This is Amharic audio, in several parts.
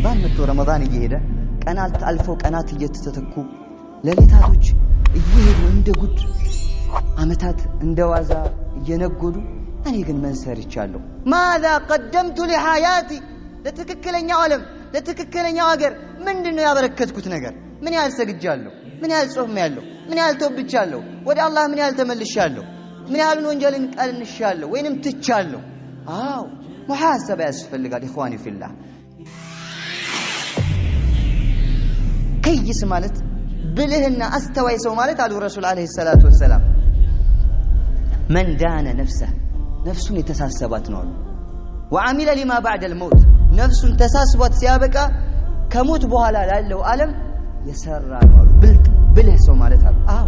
ረመዳን መጥቶ ረመዳን እየሄደ ቀናት አልፎ ቀናት እየተተኩ ለሌታቶች እየሄዱ እንደ ጉድ አመታት እንደዋዛ እየነጎዱ እኔ ግን ምን ሰርቻለሁ? ማذا قدمت لحياتي ለትክክለኛው ዓለም ለትክክለኛው ሀገር ምንድነው ያበረከትኩት ነገር? ምን ያህል ሰግጃለሁ? ምን ያህል ጾሜያለሁ? ምን ያህል ተወብቻለሁ? ወደ አላህ ምን ያህል ተመልሻለሁ? ምን ያህል ወንጀልን ቀንሻለሁ ወይንም ትቻለሁ? አዎ ሙሐሰባ ያስፈልጋል ኢኽዋኒ ፊላህ። ከይስ ማለት ብልህና አስተዋይ ሰው ማለት አሉ ረሱል አለይሂ ሰላቱ ወሰላም من دان نفسه ነፍሱን የተሳሰባት ነው አሉ። وعمل لما بعد الموت ነፍሱን ተሳስቧት ሲያበቃ ከሞት በኋላ ላለው ዓለም የሰራ ነው አሉ። ብልህ ሰው ማለት አሉ። አዎ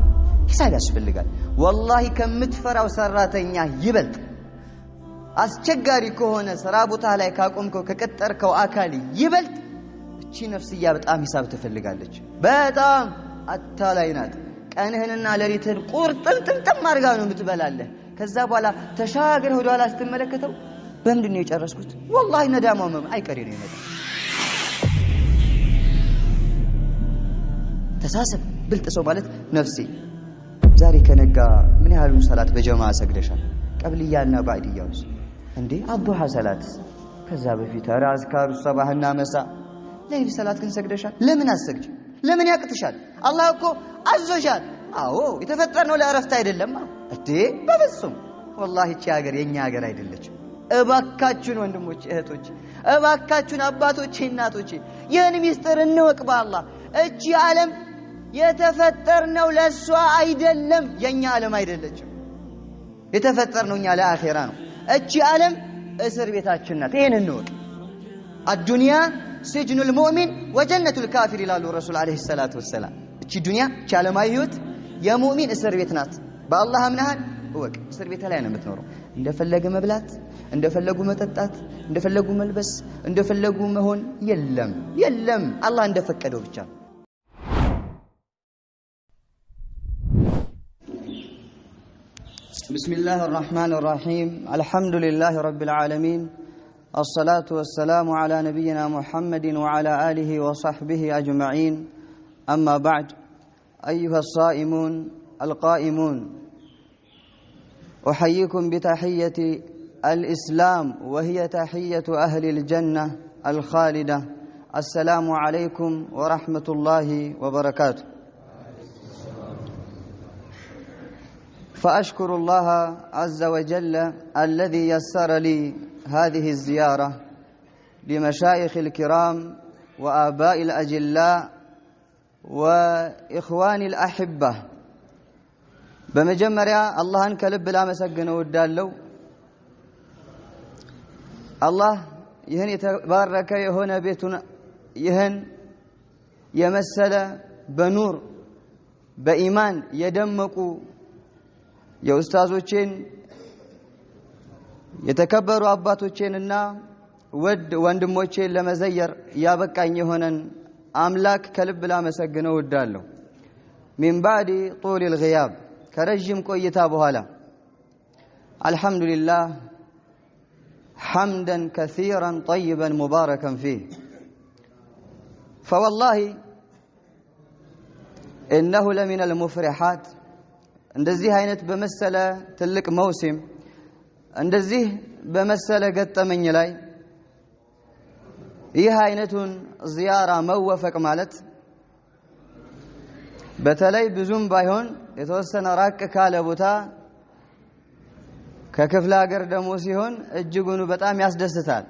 ሂሳብ ያስፈልጋል ወላሂ ከምትፈራው ሰራተኛ ይበልጥ አስቸጋሪ ከሆነ ስራ ቦታ ላይ ካቆምከው ከቀጠርከው አካል ይበልጥ እቺ ነፍስያ በጣም ሂሳብ ትፈልጋለች። በጣም አታላይ ናት። ቀንህንና ለሊትህን ቁርጥምጥምጥም አድርጋ ነው የምትበላለህ። ከዛ በኋላ ተሻገር ወደ ኋላ ስትመለከተው በምንድን ነው የጨረስኩት? ወላሂ ነዳማው አይቀሬ ነው ይመጣ። ተሳሰብ ብልጥ ሰው ማለት ነፍሴ ዛሬ ከነጋ ምን ያህሉን ሰላት በጀማዓ ሰግደሻል? ቀብልያና ባዕድያውስ እንዴ? አዱሃ ሰላት ከዛ በፊት አዝካሩ ሰባህና መሳ ለይል ሰላት ግን ሰግደሻል? ለምን አሰግጂ? ለምን ያቅትሻል? አላህ እኮ አዞሻል። አዎ የተፈጠርነው ለእረፍት አይደለም እንዴ? በፍጹም ወላሂ እቺ ሀገር የኛ ሀገር አይደለችም። እባካችሁን ወንድሞች እህቶች፣ እባካችሁን አባቶቼ እናቶቼ ይህን ሚስጥር እንወቅ በአላህ። እቺ ዓለም የተፈጠርነው ለሷ አይደለም፣ የኛ ዓለም አይደለችም። የተፈጠርነው እኛ ለአኺራ ነው። እቺ ዓለም እስር ቤታችን ናት። ይሄን እንወቅ። አዱንያ ሲጅኑል ሙእሚን ወጀነቱል ካፊር ይላሉ ረሱል አለይሂ ሰላቱ ወሰላም። እቺ ዱንያ እቺ ዓለማዊ ህይወት የሙእሚን እስር ቤት ናት። በአላህ አምነሃል እወቅ፣ እስር ቤት ላይ ነው የምትኖረው። እንደፈለገ መብላት፣ እንደፈለጉ መጠጣት፣ እንደፈለጉ መልበስ፣ እንደፈለጉ መሆን የለም አላህ እንደፈቀደው ብቻ። بسم الله الرحمن الرحيم الحمد لله رب العالمين الصلاة والسلام على نبينا محمد وعلى آله وصحبه أجمعين أما بعد أيها الصائمون القائمون أحييكم بتحية الإسلام وهي تحية أهل الجنة الخالدة السلام عليكم ورحمة الله وبركاته. فأشكر الله عز وجل الذي يسر لي هذه الزيارة لمشايخ الكرام وآباء الأجلاء وإخواني الأحبة. بمجمريا الله أنك لب لا مسجنه ودالو الله يهن يتبارك يهون بيتنا يهن يمثل بنور بإيمان يدمقوا يا أستاذوچين የተከበሩ አባቶቼንና ወድ ወንድሞቼን ለመዘየር ያበቃኝ የሆነን አምላክ ከልብ ላመሰግነው እወዳለሁ። من بعد طول الغياب ከረጅም ቆይታ በኋላ አልহামዱሊላህ حمدا كثيرا طيبا مباركا فيه فوالله إنه لمن المفرحات እንደዚህ አይነት በመሰለ ትልቅ መውሲም እንደዚህ በመሰለ ገጠመኝ ላይ ይህ አይነቱን ዚያራ መወፈቅ ማለት በተለይ ብዙም ባይሆን የተወሰነ ራቅ ካለ ቦታ ከክፍለ ሀገር ደሞ ሲሆን እጅጉኑ በጣም ያስደስታል።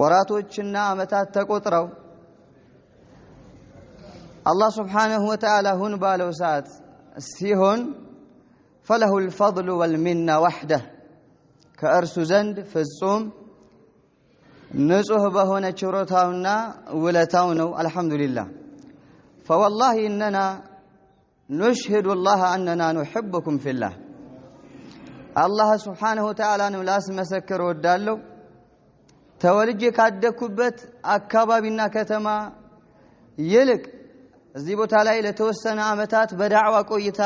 ወራቶችና አመታት ተቆጥረው አላህ Subhanahu Wa Ta'ala ሁን ባለው ሰዓት ሲሆን فله الفضل والمنة وحده ከእርሱ ዘንድ ፍጹም ንጹህ በሆነ ችሮታውና ውለታው ነው። አልহামዱሊላህ فوالله اننا نشهد الله اننا نحبكم في الله الله سبحانه وتعالى ላስ መሰከር ወዳለው ተወልጄ ካደኩበት አካባቢና ከተማ ይልቅ እዚህ ቦታ ላይ ለተወሰነ አመታት በዳዕዋ ቆይታ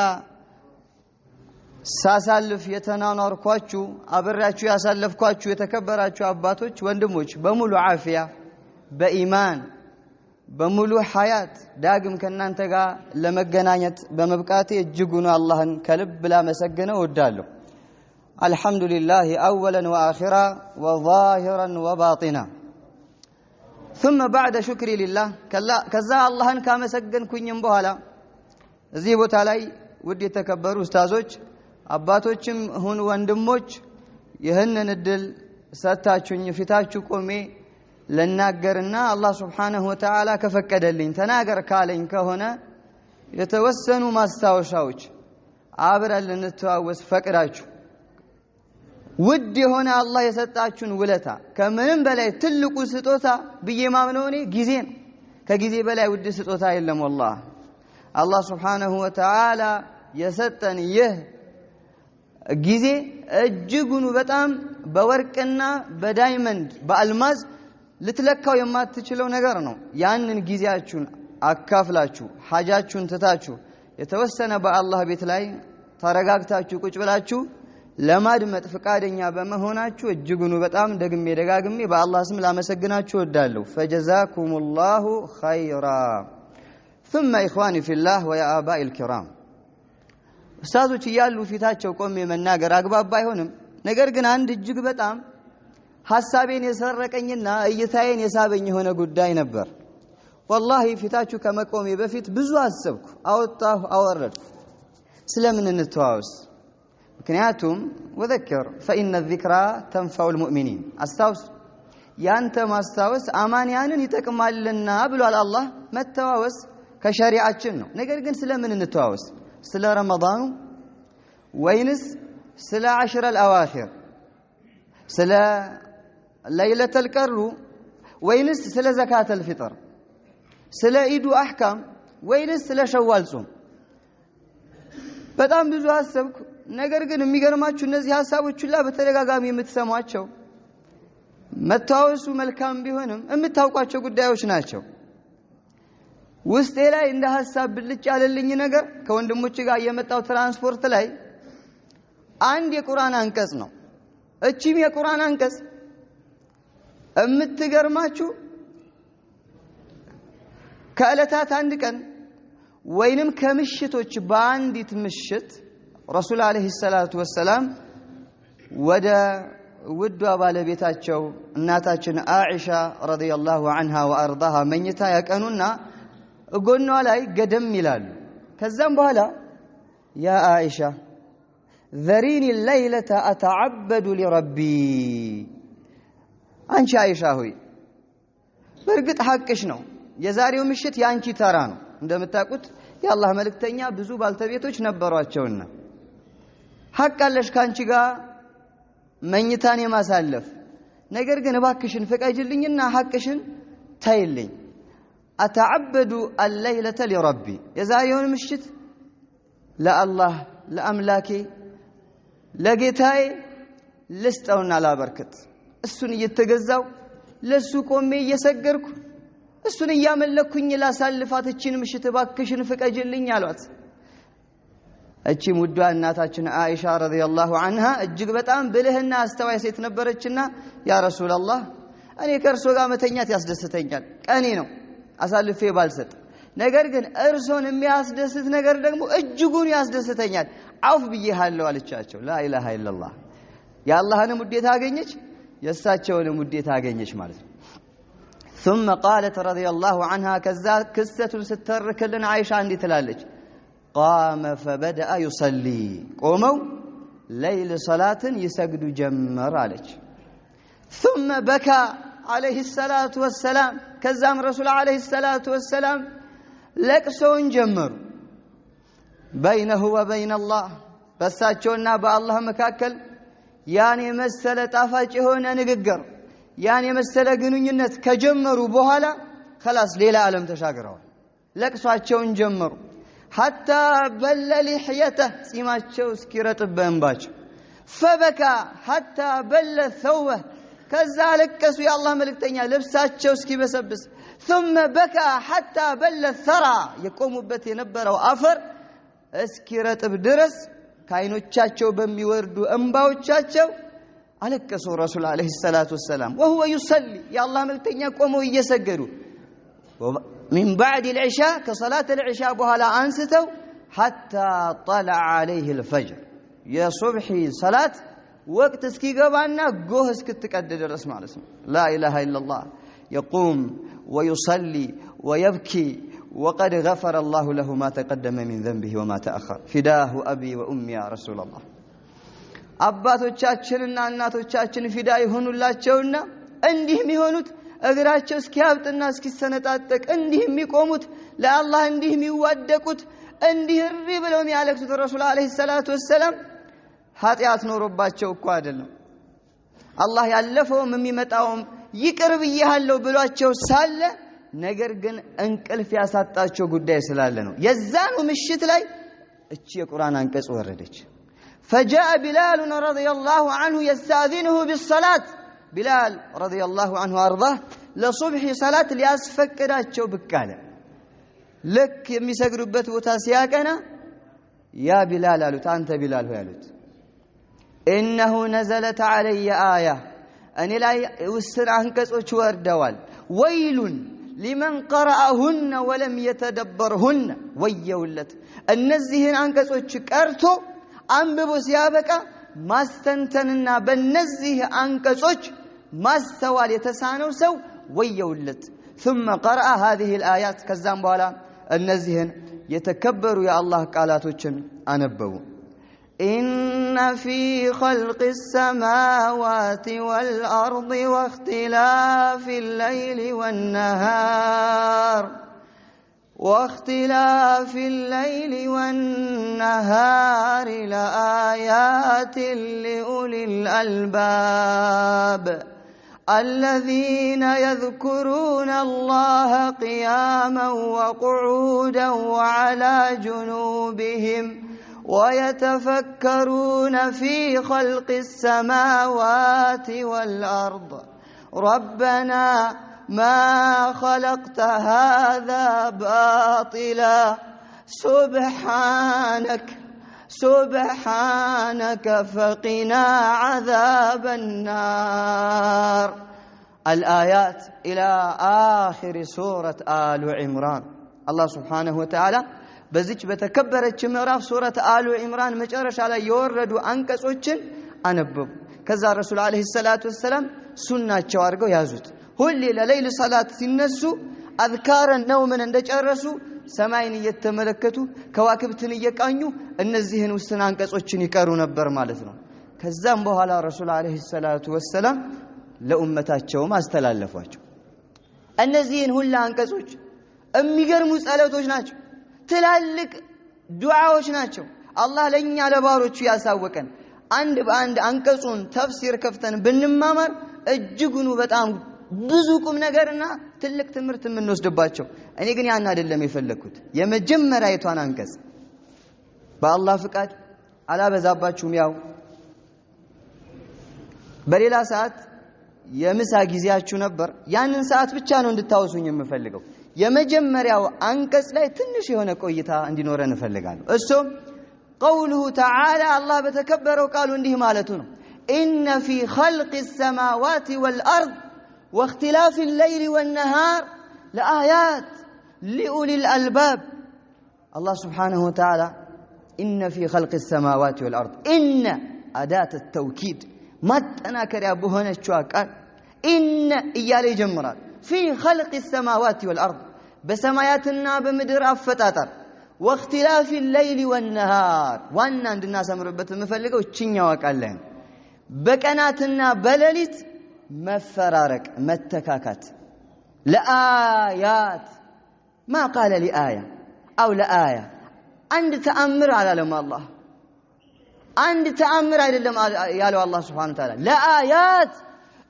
ሳሳልፍ የተናናርኳችሁ አብራችሁ ያሳለፍኳችሁ የተከበራችሁ አባቶች ወንድሞች በሙሉ ዓፊያ በኢማን በሙሉ ሐያት ዳግም ከናንተ ጋር ለመገናኘት በመብቃቴ እጅጉን አላህን ከልብ ላመሰግነው እወዳለሁ። አልሐምዱሊላህ አወለን ወአኺራ ወዛሂራን ወባጢና ثم بعد شكري لله ከዛ አላህን ካመሰገንኩኝም በኋላ እዚህ ቦታ ላይ ውድ የተከበሩ ኡስታዞች አባቶችም ሁን ወንድሞች ይህንን እድል ሰጣችሁኝ ፊታችሁ ቆሜ ለናገርና አላህ Subhanahu Wa Ta'ala ከፈቀደልኝ ተናገር ካለኝ ከሆነ የተወሰኑ ማስታወሻዎች አብረን ልንተዋወስ ፈቅዳችሁ ውድ የሆነ አላህ የሰጣችሁን ውለታ ከምንም በላይ ትልቁ ስጦታ ብዬ ማምነው እኔ ጊዜ ነው። ከጊዜ በላይ ውድ ስጦታ የለም። والله አላህ Subhanahu Wa Ta'ala የሰጠን ይህ ጊዜ እጅጉን በጣም በወርቅና በዳይመንድ በአልማዝ ልትለካው የማትችለው ነገር ነው። ያንን ጊዜያችሁን አካፍላችሁ ሐጃችሁን ትታችሁ የተወሰነ በአላህ ቤት ላይ ተረጋግታችሁ ቁጭ ብላችሁ ለማድመጥ ፍቃደኛ በመሆናችሁ እጅጉን በጣም ደግሜ ደጋግሜ በአላህ ስም ላመሰግናችሁ እወዳለሁ። ፈጀዛኩሙላሁ ኸይራ ثم إخواني في الله ويا آبائي الكرام ኡስታዞች ይያሉ ፊታቸው ቆሜ መናገር አግባብ ባይሆንም ነገር ግን አንድ እጅግ በጣም ሐሳቤን የሰረቀኝና እይታዬን የሳበኝ የሆነ ጉዳይ ነበር። والله ፊታችሁ ከመቆሜ በፊት ብዙ አሰብኩ አወጣሁ አወረድኩ ስለምን እንተዋወስ ምክንያቱም وذكر فإن الذكرى تنفع المؤمنين አስታውስ ያንተ ማስታወስ አማንያንን ይጠቅማልና ብሏል አላህ መተዋወስ ከሸሪዓችን ነው። ነገር ግን ስለምን እንተዋወስ ስለ ረመዳኑ ወይንስ ስለ 10 الأواخر ስለ ليلة القدر ወይንስ ስለ زكاة الفطر ስለ ኢዱ አህካም ወይንስ ስለ ሸዋል ጾም በጣም ብዙ አሰብኩ። ነገር ግን የሚገርማችሁ እነዚህ ሐሳቦች ሁሉ በተደጋጋሚ የምትሰሟቸው መተዋወሱ መልካም ቢሆንም የምታውቋቸው ጉዳዮች ናቸው። ውስጤ ላይ እንደ ሐሳብ ብልጭ ያለልኝ ነገር ከወንድሞች ጋር የመጣው ትራንስፖርት ላይ አንድ የቁርአን አንቀጽ ነው። እቺም የቁርአን አንቀጽ እምትገርማችሁ ከዕለታት አንድ ቀን ወይንም ከምሽቶች በአንዲት ምሽት ረሱል አለይሂ ሰላቱ ወሰላም ወደ ውዷ ባለቤታቸው እናታችን አኢሻ ረዲየላሁ ዐንሃ ወአርዳሃ መኝታ ያቀኑና ጎኗ ላይ ገደም ይላሉ። ከዛም በኋላ ያ አኢሻ ذريني الليلة أتعبد لربي አንቺ አይሻ ሆይ በርግጥ ሐቅሽ ነው የዛሬው ምሽት ያንቺ ተራ ነው። እንደምታውቁት የአላህ መልእክተኛ ብዙ ባልተቤቶች ነበሯቸውና ሐቅ አለሽ ካንቺ ጋር መኝታን የማሳለፍ ነገር ግን እባክሽን ፍቀጅልኝና ሐቅሽን ታይልኝ أتعبد الليلة لربي የዛሬውን ምሽት ለአላህ ለአምላኬ ለጌታዬ ልስጠውና ላበርክት እሱን እየተገዛው ለሱ ቆሜ እየሰገርኩ እሱን እያመለኩኝ ላሳልፋት እቺን ምሽት እባክሽን ፍቀጅልኝ አሏት። እቺም ውዷ እናታችን አኢሻ ረዲየላሁ ዐንሃ እጅግ በጣም ብልህና አስተዋይ ሴት ነበረችና ያ ረሱላህ እኔ ከእርሶ ጋር መተኛት ያስደስተኛል ቀኔ ነው አሳልፌ ባልሰጥ ነገር ግን እርሶን የሚያስደስት ነገር ደግሞ እጅጉን ያስደስተኛል አውፍ ብዬሃለሁ አለቻቸው። ላ ኢላሃ ኢላላህ የአላህን ውዴታ አገኘች የእሳቸውን ውዴታ አገኘች ማለት ነው። ثم قالت رضي الله عنها كذا كسة سترك لنا عائشة عندي تلالج قام فبدأ يصلي قوموا ليل صلاة يسجد جمر عليك ثم بكى عليه الصلاة والسلام كذا رسول عليه الصلاة والسلام لكسون جمر بينه وبين الله بساتشونا بالله مكاكل يعني مسألة أفاج هنا نققر يعني مسألة جنونيت كجمروا بوهلا خلاص ليلة عالم تشاقروا لكساتشون جمر حتى بل لحيته سيماتشو سكيرت بنباش فبكى حتى بل ثوبه كذلك كسو يا الله ملكتنيا لبساتشو سكي بسبس ثم بكى حتى بل الثرى يقوم بتي نبره وافر اسكيرت بدرس ካይኖቻቸው በሚወርዱ እንባዎቻቸው አለቀሱ ረሱል አለይሂ ሰላቱ ወሰላም وهو يصلي يا الله መልእክተኛ ቆመው እየሰገዱ من بعد العشاء كصلاه العشاء በኋላ አንስተው حتى طلع عليه الفجر يا صبحي صلاه وقت እስኪገባና ጎህ እስክትቀድ ድረስ ማለት ነው لا اله الا الله يقوم ويصلي ويبكي وقد غفر الله له ما تقدم من ذنبه وما تأخر فداه أبي وأمي يا رسول الله አባቶቻችንና እናቶቻችን ፊዳ ይሆኑላቸውና እንዲህ የሚሆኑት እግራቸው እስኪያብጥና እስኪሰነጣጠቅ እንዲህ የሚቆሙት ለአላህ እንዲህ የሚዋደቁት እንዲህ ሪ ብለው የሚያለቅሱት ረሱል አለይሂ ሰላቱ ወሰለም ኃጢአት ኖሮባቸው እኮ አይደለም አላህ ያለፈውም የሚመጣውም ይቅር ብያለሁ ብሏቸው ሳለ ነገር ግን እንቅልፍ ያሳጣቸው ጉዳይ ስላለ ነው የዛኑ ምሽት ላይ እቺ የቁርአን አንቀጽ ወረደች فجاء بلال رضي الله عنه يستاذنه بالصلاه بلال رضي الله عنه وارضاه لصبح صلاه ሊያስፈቅዳቸው ብቃለ ልክ የሚሰግዱበት ቦታ ሲያቀና ያ ቢላል አሉት አንተ ቢላል ሆይ አሉት انه نزلت علي ايه እኔ ላይ ውስን አንቀጾች ወርደዋል ወይሉን لمن قرأهن ولم يتدبرهن ወየውለት እነዚህን አንቀጾች ቀርቶ አንብቦ ሲያበቃ ማስተንተንና በእነዚህ አንቀጾች ማስተዋል የተሳነው ሰው ወየውለት ثم قرأ هذه الآيات ከዛም በኋላ እነዚህን የተከበሩ የአላህ ቃላቶችን አነበቡ إن في خلق السماوات والأرض واختلاف الليل والنهار لآيات لأولي الألباب الذين يذكرون الله قياما وقعودا وعلى جنوبهم ويتفكرون في خلق السماوات والأرض ربنا ما خلقت هذا باطلا سبحانك فقنا عذاب النار الآيات إلى آخر سورة آل عمران الله سبحانه وتعالى በዚች በተከበረች ምዕራፍ ሱረት አሉ ኢምራን መጨረሻ ላይ የወረዱ አንቀጾችን አነበቡ ከዛ ረሱል አለይሂ ሰላቱ ወሰለም ሱናቸው አድርገው ያዙት ሁሌ ለሌሊት ሰላት ሲነሱ አዝካረን ነውምን እንደጨረሱ ሰማይን እየተመለከቱ ከዋክብትን እየቃኙ እነዚህን ውስን አንቀጾችን ይቀሩ ነበር ማለት ነው ከዛም በኋላ ረሱል አለይሂ ሰላቱ ወሰለም ለኡመታቸው ማስተላለፏቸው እነዚህን ሁሉ አንቀጾች የሚገርሙ ጸሎቶች ናቸው ትላልቅ ዱዓዎች ናቸው አላህ ለኛ ለባሮቹ ያሳወቀን አንድ በአንድ አንቀጹን ተፍሲር ከፍተን ብንማማር እጅጉኑ በጣም ብዙ ቁም ነገርና ትልቅ ትምህርት የምንወስድባቸው እኔ ግን ያን አይደለም የፈለኩት የመጀመሪያይቷን አንቀጽ በአላህ ፍቃድ አላበዛባችሁም ያው በሌላ ሰዓት የምሳ ጊዜያችሁ ነበር ያንን ሰዓት ብቻ ነው እንድታወሱኝ የምፈልገው የመጀመሪያው አንቀጽ ላይ ትንሽ የሆነ ቆይታ እንዲኖረን እፈልጋለሁ እሱም قوله تعالى الله بتكبره قالوا እንዲህ ማለቱ ነው إن في خلق السماوات والأرض واختلاف الليل والنهار لآيات لأولي الألباب الله سبحانه وتعالى إن في خلق السماوات والأرض إن أداة التوكيد ما تناكر يا أبوهنا الشواكات إن إيالي جمرات في خلق السماوات والأرض بسماياتنا بمدر أفتاتر واختلاف الليل والنهار وانا عند الناس أمربت المفلقة وچنيا وكالين بكناتنا بللت مفرارك متكاكات لآيات ما قال لآية أو لآية عند تأمر على لما الله عند تأمر على لما يالو الله سبحانه وتعالى لآيات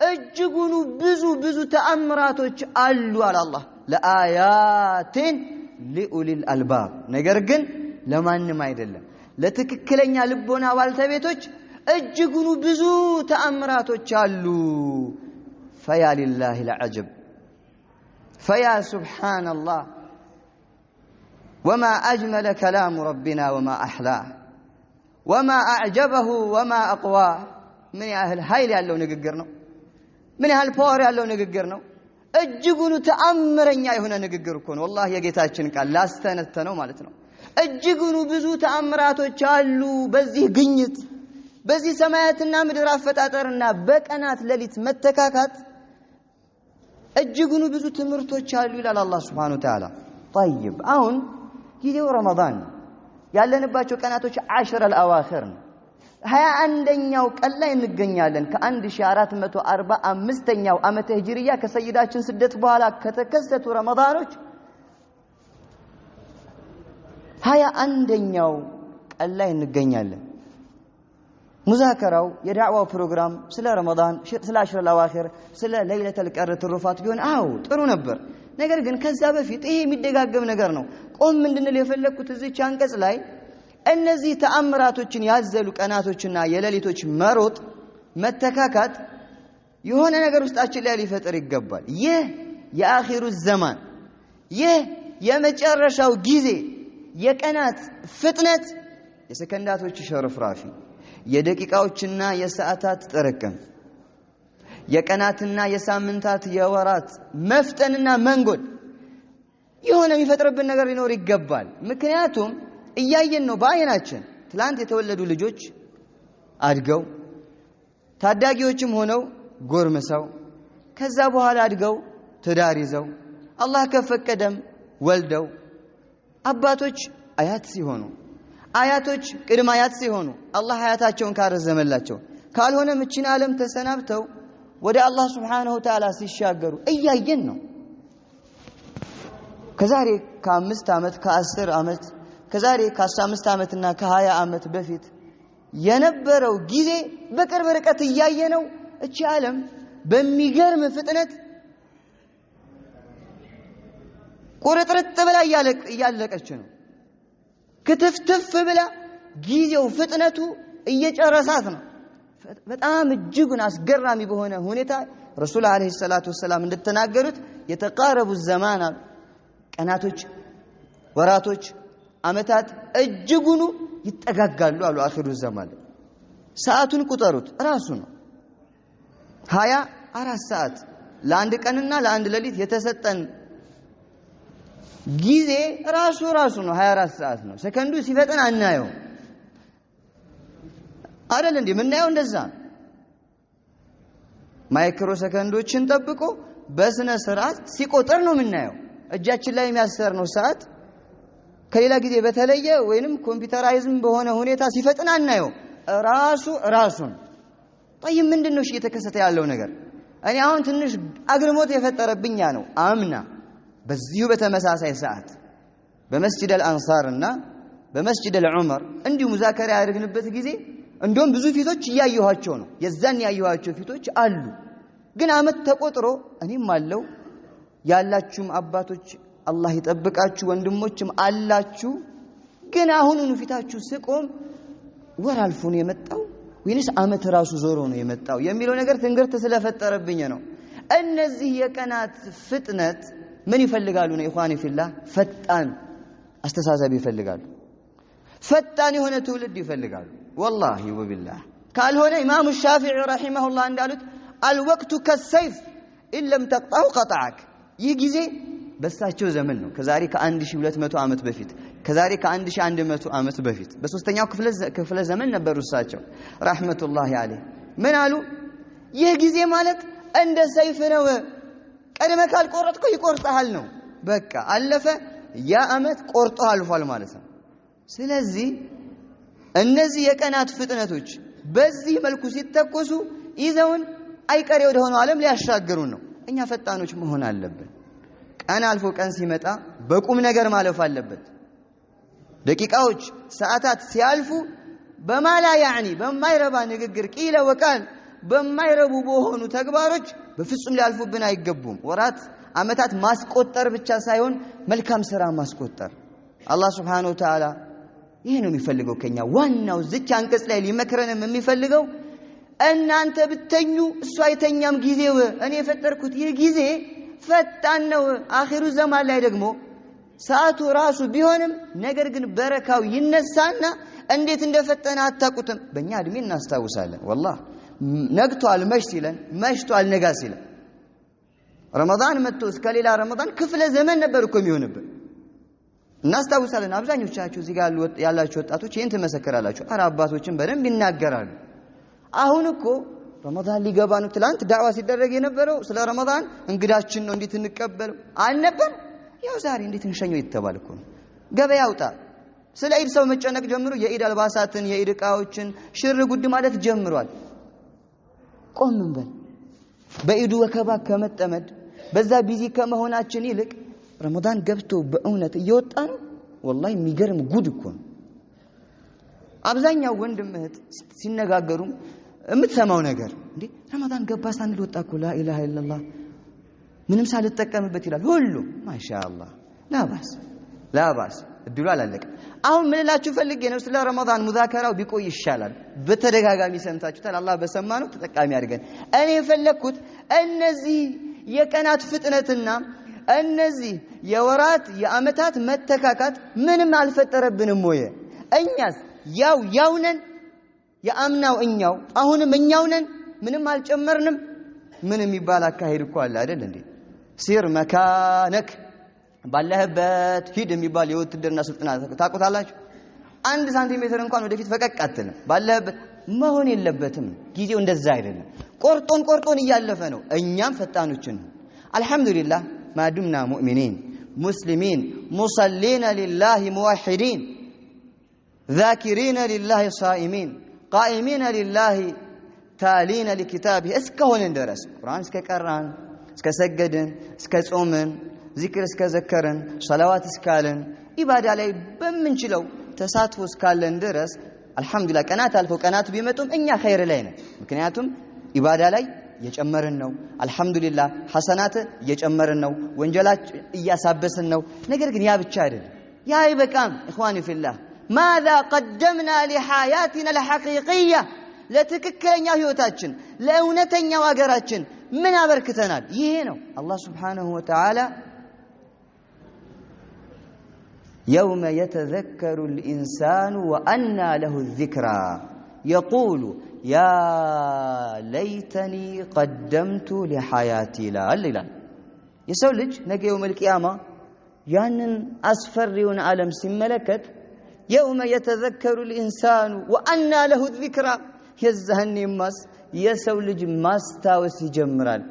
እጅጉኑ ብዙ ተአምራቶች አሉ አለ አላህ ለአያት ሊኡሊል አልባብ ነገር ግን ለማንም አይደለም ለትክክለኛ ልቦና ባልተቤቶች እጅጉኑ ብዙ ተአምራቶች አሉ ፈያ ሊላሂ العجب فيا سبحان الله وما أجمل كلام ربنا وما أحلاه ወማ አዕጀበሁ ወማ አቅዋ ምን ያህል ኃይል ያለው ንግግር ነው ምን ያህል ፓወር ያለው ንግግር ነው እጅጉን ተአምረኛ የሆነ ንግግር እኮ ነው والله የጌታችን ቃል ላስተነተነው ማለት ነው እጅጉን ብዙ ተአምራቶች አሉ በዚህ ግኝት በዚህ ሰማያትና ምድር አፈጣጠርና በቀናት ለሊት መተካካት እጅጉን ብዙ ትምርቶች አሉ ይላል አላህ Subhanahu Wa Ta'ala طيب አሁን ጊዜው ረመዳን ያለንባቸው ቀናቶች 10 الأواخر 21ኛው ቀን ላይ እንገኛለን ከ1445ኛው ዓመተ ሂጅሪያ ከሰይዳችን ስደት በኋላ ከተከሰቱ ረመዳኖች 21ኛው ቀን ላይ እንገኛለን ሙዛከራው የዳዕዋው ፕሮግራም ስለ ረመዳን ስለ 10 الأواخر ስለ ለይለተል ቀድር ትሩፋት ቢሆን አው ጥሩ ነበር ነገር ግን ከዛ በፊት ይሄ የሚደጋገም ነገር ነው ቆም እንድንል የፈለኩት እዚህ አንቀጽ ላይ እነዚህ ተአምራቶችን ያዘሉ ቀናቶችና የሌሊቶች መሮጥ መተካካት የሆነ ነገር ውስጣችን ላይ ሊፈጠር ይገባል ይህ የአኺሩ ዘማን ይህ የመጨረሻው ጊዜ የቀናት ፍጥነት የሰከንዳቶች ሸርፍራፊ የደቂቃዎችና የሰዓታት ጥርቅም የቀናትና የሳምንታት የወራት መፍጠንና መንጎድ የሆነ የሚፈጥርብን ነገር ሊኖር ይገባል ምክንያቱም እያየን ነው በአይናችን ትላንት የተወለዱ ልጆች አድገው ታዳጊዎችም ሆነው ጎርምሰው ከዛ በኋላ አድገው ትዳር ይዘው አላህ ከፈቀደም ወልደው አባቶች አያት ሲሆኑ አያቶች ቅድመ አያት ሲሆኑ አላህ ሀያታቸውን ካረዘመላቸው ካልሆነ ምችን ዓለም ተሰናብተው ወደ አላህ Subhanahu Wa Ta'ala ሲሻገሩ እያየን ነው ከዛሬ ከ5 ዓመት ከ10 ዓመት ከዛሬ ከ15 ዓመትና ከ20 ዓመት በፊት የነበረው ጊዜ በቅርብ ርቀት እያየነው እቺ ዓለም በሚገርም ፍጥነት ቁርጥርጥ ብላ እያለቀች ነው ክትፍትፍ ብላ ጊዜው ፍጥነቱ እየጨረሳት ነው በጣም እጅጉን አስገራሚ በሆነ ሁኔታ ረሱል አለይሂ ሰላቱ ወሰለም እንደተናገሩት የተቃረቡ ዘማና ቀናቶች ወራቶች አመታት እጅጉን ይጠጋጋሉ አሉ አኺሩ ዘማን ሰዓቱን ቁጠሩት ራሱ ነው 24 ሰዓት ለአንድ ቀንና ለአንድ ሌሊት የተሰጠን ጊዜ ራሱ ነው 24 ሰዓት ነው ሰከንዱ ሲፈጠን አናየው አይደል እንዴ ምናየው እንደዛ ማይክሮ ሰከንዶችን ጠብቆ በስነ ስርዓት ሲቆጠር ነው ምናየው እጃችን ላይ የሚያሰርነው ሰዓት ከሌላ ጊዜ በተለየ ወይንም ኮምፒውተራይዝም በሆነ ሁኔታ ሲፈጥን አናየው ራሱን طيب ምንድነው እሺ እየተከሰተ ያለው ነገር እኔ አሁን ትንሽ አግርሞት የፈጠረብኛ ነው አምና በዚሁ በተመሳሳይ ሰዓት በመስጂድ አልአንሳርና በመስጂድ አልዑመር እንዲሁ ሙዛከራ ያደርግንበት ጊዜ እንደውም ብዙ ፊቶች ያያዩዋቸው ነው የዛን ያያዩዋቸው ፊቶች አሉ ግን አመት ተቆጥሮ እኔም አለው ያላችሁም አባቶች አላህ ይጠብቃችሁ ወንድሞችም አላችሁ ግን አሁኑኑ ፊታችሁ ስቆም ወር አልፎ ነው የመጣው ወይንስ አመት ራሱ ዞሮ ነው የመጣው የሚለው ነገር ትንግርት ስለፈጠረብኝ ነው እነዚህ የቀናት ፍጥነት ምን ይፈልጋሉ ነው ኢኽዋኒ ፊላህ ፈጣን አስተሳሰብ ይፈልጋሉ ፈጣን የሆነ ትውልድ ይፈልጋሉ والله وبالله ካልሆነ ኢማሙ ሻፊዒ ረሂመሁላህ እንዳሉት الوقت كالسيف ان لم تقطعه قطعك ይህ ጊዜ በሳቸው ዘመን ነው ከዛሬ ከ1200 ዓመት በፊት ከዛሬ ከ1100 ዓመት በፊት በሶስተኛው ክፍለ ዘመን ነበሩ እሳቸው ረህመቱላሂ አለይሂ ምን አሉ ይህ ጊዜ ማለት እንደ ሰይፍ ነው ቀድመ ካልቆረጥኩ ይቆርጣል ነው በቃ አለፈ ያ አመት ቆርጦ አልፏል ማለት ነው ስለዚህ እነዚህ የቀናት ፍጥነቶች በዚህ መልኩ ሲተኮሱ ይዘውን አይቀሬ ወደ ሆነው ዓለም ሊያሻገሩን ነው እኛ ፈጣኖች መሆን አለብን ቀን አልፎ ቀን ሲመጣ በቁም ነገር ማለፍ አለበት ደቂቃዎች ሰዓታት ሲያልፉ በማላ ያኒ በማይረባ ንግግር ቂለ ወቃል በማይረቡ በሆኑ ተግባሮች በፍጹም ሊያልፉብን አይገቡም ወራት አመታት ማስቆጠር ብቻ ሳይሆን መልካም ስራ ማስቆጠር አላህ Subhanahu Wa Ta'ala ይሄ ነው የሚፈልገው ከኛ ዋናው ዝቻ አንቀጽ ላይ ሊመክረንም የሚፈልገው እናንተ ብተኙ እሱ አይተኛም ጊዜው እኔ የፈጠርኩት ይህ ጊዜ ፈጣን ነው አኺሩ ዘማን ላይ ደግሞ ሰዓቱ ራሱ ቢሆንም ነገር ግን በረካው ይነሳና እንዴት እንደፈጠነ አታቁትም በእኛ እድሜ እናስታውሳለን والله ነግቷል መሽ ሲለን መሽቷል ነጋ ሲለን ረመዳን መጥቶ እስከ ሌላ ረመዳን ክፍለ ዘመን ነበር እኮ የሚሆንብን እናስታውሳለን አብዛኞቻችሁ እዚህ ጋር ያላችሁ ወጣቶች ይሄን ተመሰከራላችሁ አረ አባቶችን በደንብ ይናገራሉ አሁን እኮ ረመዳን ሊገባ ነው ትላንት ዳዕዋ ሲደረግ የነበረው ስለ ረመዳን እንግዳችን ነው እንዴት እንቀበል አልነበር ያው ዛሬ እንዴት እንሸኘው ይተባል እኮ ገበያ አውጣ ስለ ኢድ ሰው መጨነቅ ጀምሮ የኢድ አልባሳትን የኢድ ዕቃዎችን ሽር ጉድ ማለት ጀምሯል ቆም እንበል በኢዱ ወከባ ከመጠመድ በዛ ቢዚ ከመሆናችን ይልቅ ረመዳን ገብቶ በእውነት እየወጣ ነው والله የሚገርም ጉድ እኮ ነው አብዛኛው ወንድም እህት ሲነጋገሩ የምትሰማው ነገር እንዴ ረመዳን ገባ ሳንል ወጣ እኮ لا اله الا الله ምንም ሳልተጠቀምበት ይላል ሁሉ ማሻአላህ ላባስ እድሉ አላለቀ አሁን ምን እላችሁ ፈልጌ ነው ስለ ረመዳን ሙዛከራው ቢቆይ ይሻላል በተደጋጋሚ ሰምታችሁታል አላህ በሰማነው ተጠቃሚ አድርገን እኔ ፈለኩት እነዚህ የቀናት ፍጥነትና እነዚህ የወራት የአመታት መተካካት ምንም አልፈጠረብንም ወይ እኛስ ያው ነን ያምናው እኛው አሁንም እኛው ነን ምንም አልጨመርንም ምንም ይባል አካሄድ እኮ አለ አይደል እንዴ ሲር መካነክ ባለህበት ሂድ የሚባል የውትድርና ስልጠና ታውቁታላችሁ 1 ሳንቲሜትር እንኳን ወደፊት ፈቀቅ አትልም ባለህበት መሆን የለበትም ጊዜው እንደዛ አይደለም ቆርጦን እያለፈ ነው እኛም ፈጣኖችን አልহামዱሊላህ ማዱምና ሙእሚኒን ሙስሊሚን ሙሰሊና ሊላሂ ሙወሂዲን ذاكرين لله صائمين قائمين لله تالين لكتابه እስከሆነ ድረስ ቁርአን እስከቀራን እስከሰገድን እስከጾምን ዚክር እስከዘከርን ሶላዋት እስካለን ኢባዳ ላይ በመንችለው ተሳትፎ እስካለን ድረስ አልহামዱሊላህ ቀናት አልፎ ቀናት ቢመጡም እኛ ኸይር ላይ ነን ምክንያቱም ኢባዳ ላይ እየጨመርን ነው አልহামዱሊላህ ሐሰናት እየጨመርን ነው ወንጀላች እያሳበስን ነው ነገር ግን ያ ብቻ አይደለም ያ ይበቃም اخواني في الله ماذا قدمنا لحياتنا الحقيقيه ለትክክለኛ ህይወታችን ለእውነተኛ ዋገራችን ምን አበርክተናል ይሄ ነው አላህ Subhanahu Wa Ta'ala يوم يتذكر الإنسان وأنى له الذكرى يقول يا ليتني قدمت لحياتي لا يسوي لج نجي يوم القيامة ያንን አስፈሪውን ዓለም ሲመለከት يوم يتذكر الإنسان وأنى له الذكرى የዛኔማስ የሰው ልጅ ማስታወስ ይጀምራል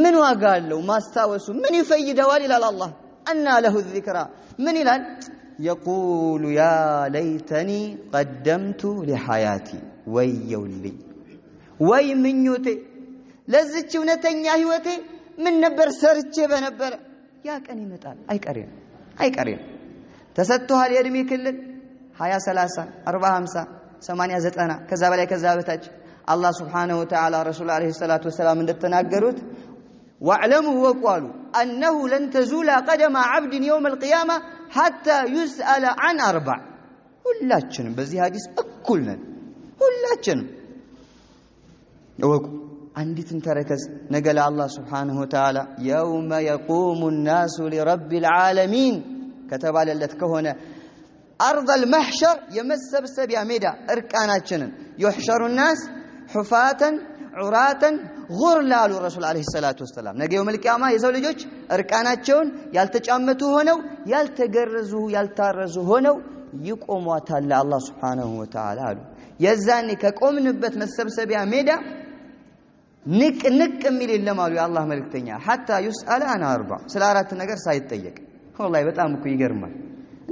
ምን ዋጋ አለው ማስታወሱ ምን ይፈይደዋል ይላል አላህ أنى له الذكرى من ይላል يقول يا ليتني قدمت لحياتي ወየውልኝ ወይ ምኞቴ ለዚች እውነተኛ ህይወቴ ምን ነበር ሰርቼ በነበረ ያ ቀን ይመጣል አይቀሬም ተሰጥቷል የእድሜ ክልል 20 30 40 50 80 90 ከዛ በላይ ከዛ በታች አላህ Subhanahu Wa Ta'ala ረሱል አለይሂ ሰላቱ ወሰለም እንደተናገሩት واعلموا وقالوا انه لن تزول قدم عبد يوم القيامه حتى يسأل عن 4 ሁላችንም በዚህ ሐዲስ እኩል ነን ሁላችንም ወቁ አንዲትን ተረከዝ ነገ ለአላህ Subhanahu Wa Ta'ala يوم يقوم الناس لرب العالمين ከተባለለት ከሆነ أرض المحشر يمسبسب يا ميدا اركاناچنن يحشر الناس حفاة عراة غرلا الرسول عليه الصلاه والسلام ነገ የውመል ቂያማ የሰው ልጆች እርቃናቸውን ያልተጫመቱ ሆነው ያልተገረዙ ያልታረዙ ሆነው ይቆሟታል አላህ Subhanahu Wa Ta'ala አሉ የዛኔ ከቆምንበት መሰብሰቢያ ሜዳ ንቅ የሚል የለም አሉ የአላህ መልእክተኛ حتى يسأل عن 4 ስለ አራት ነገር ሳይጠየቅ والله በጣም እኮ ይገርማል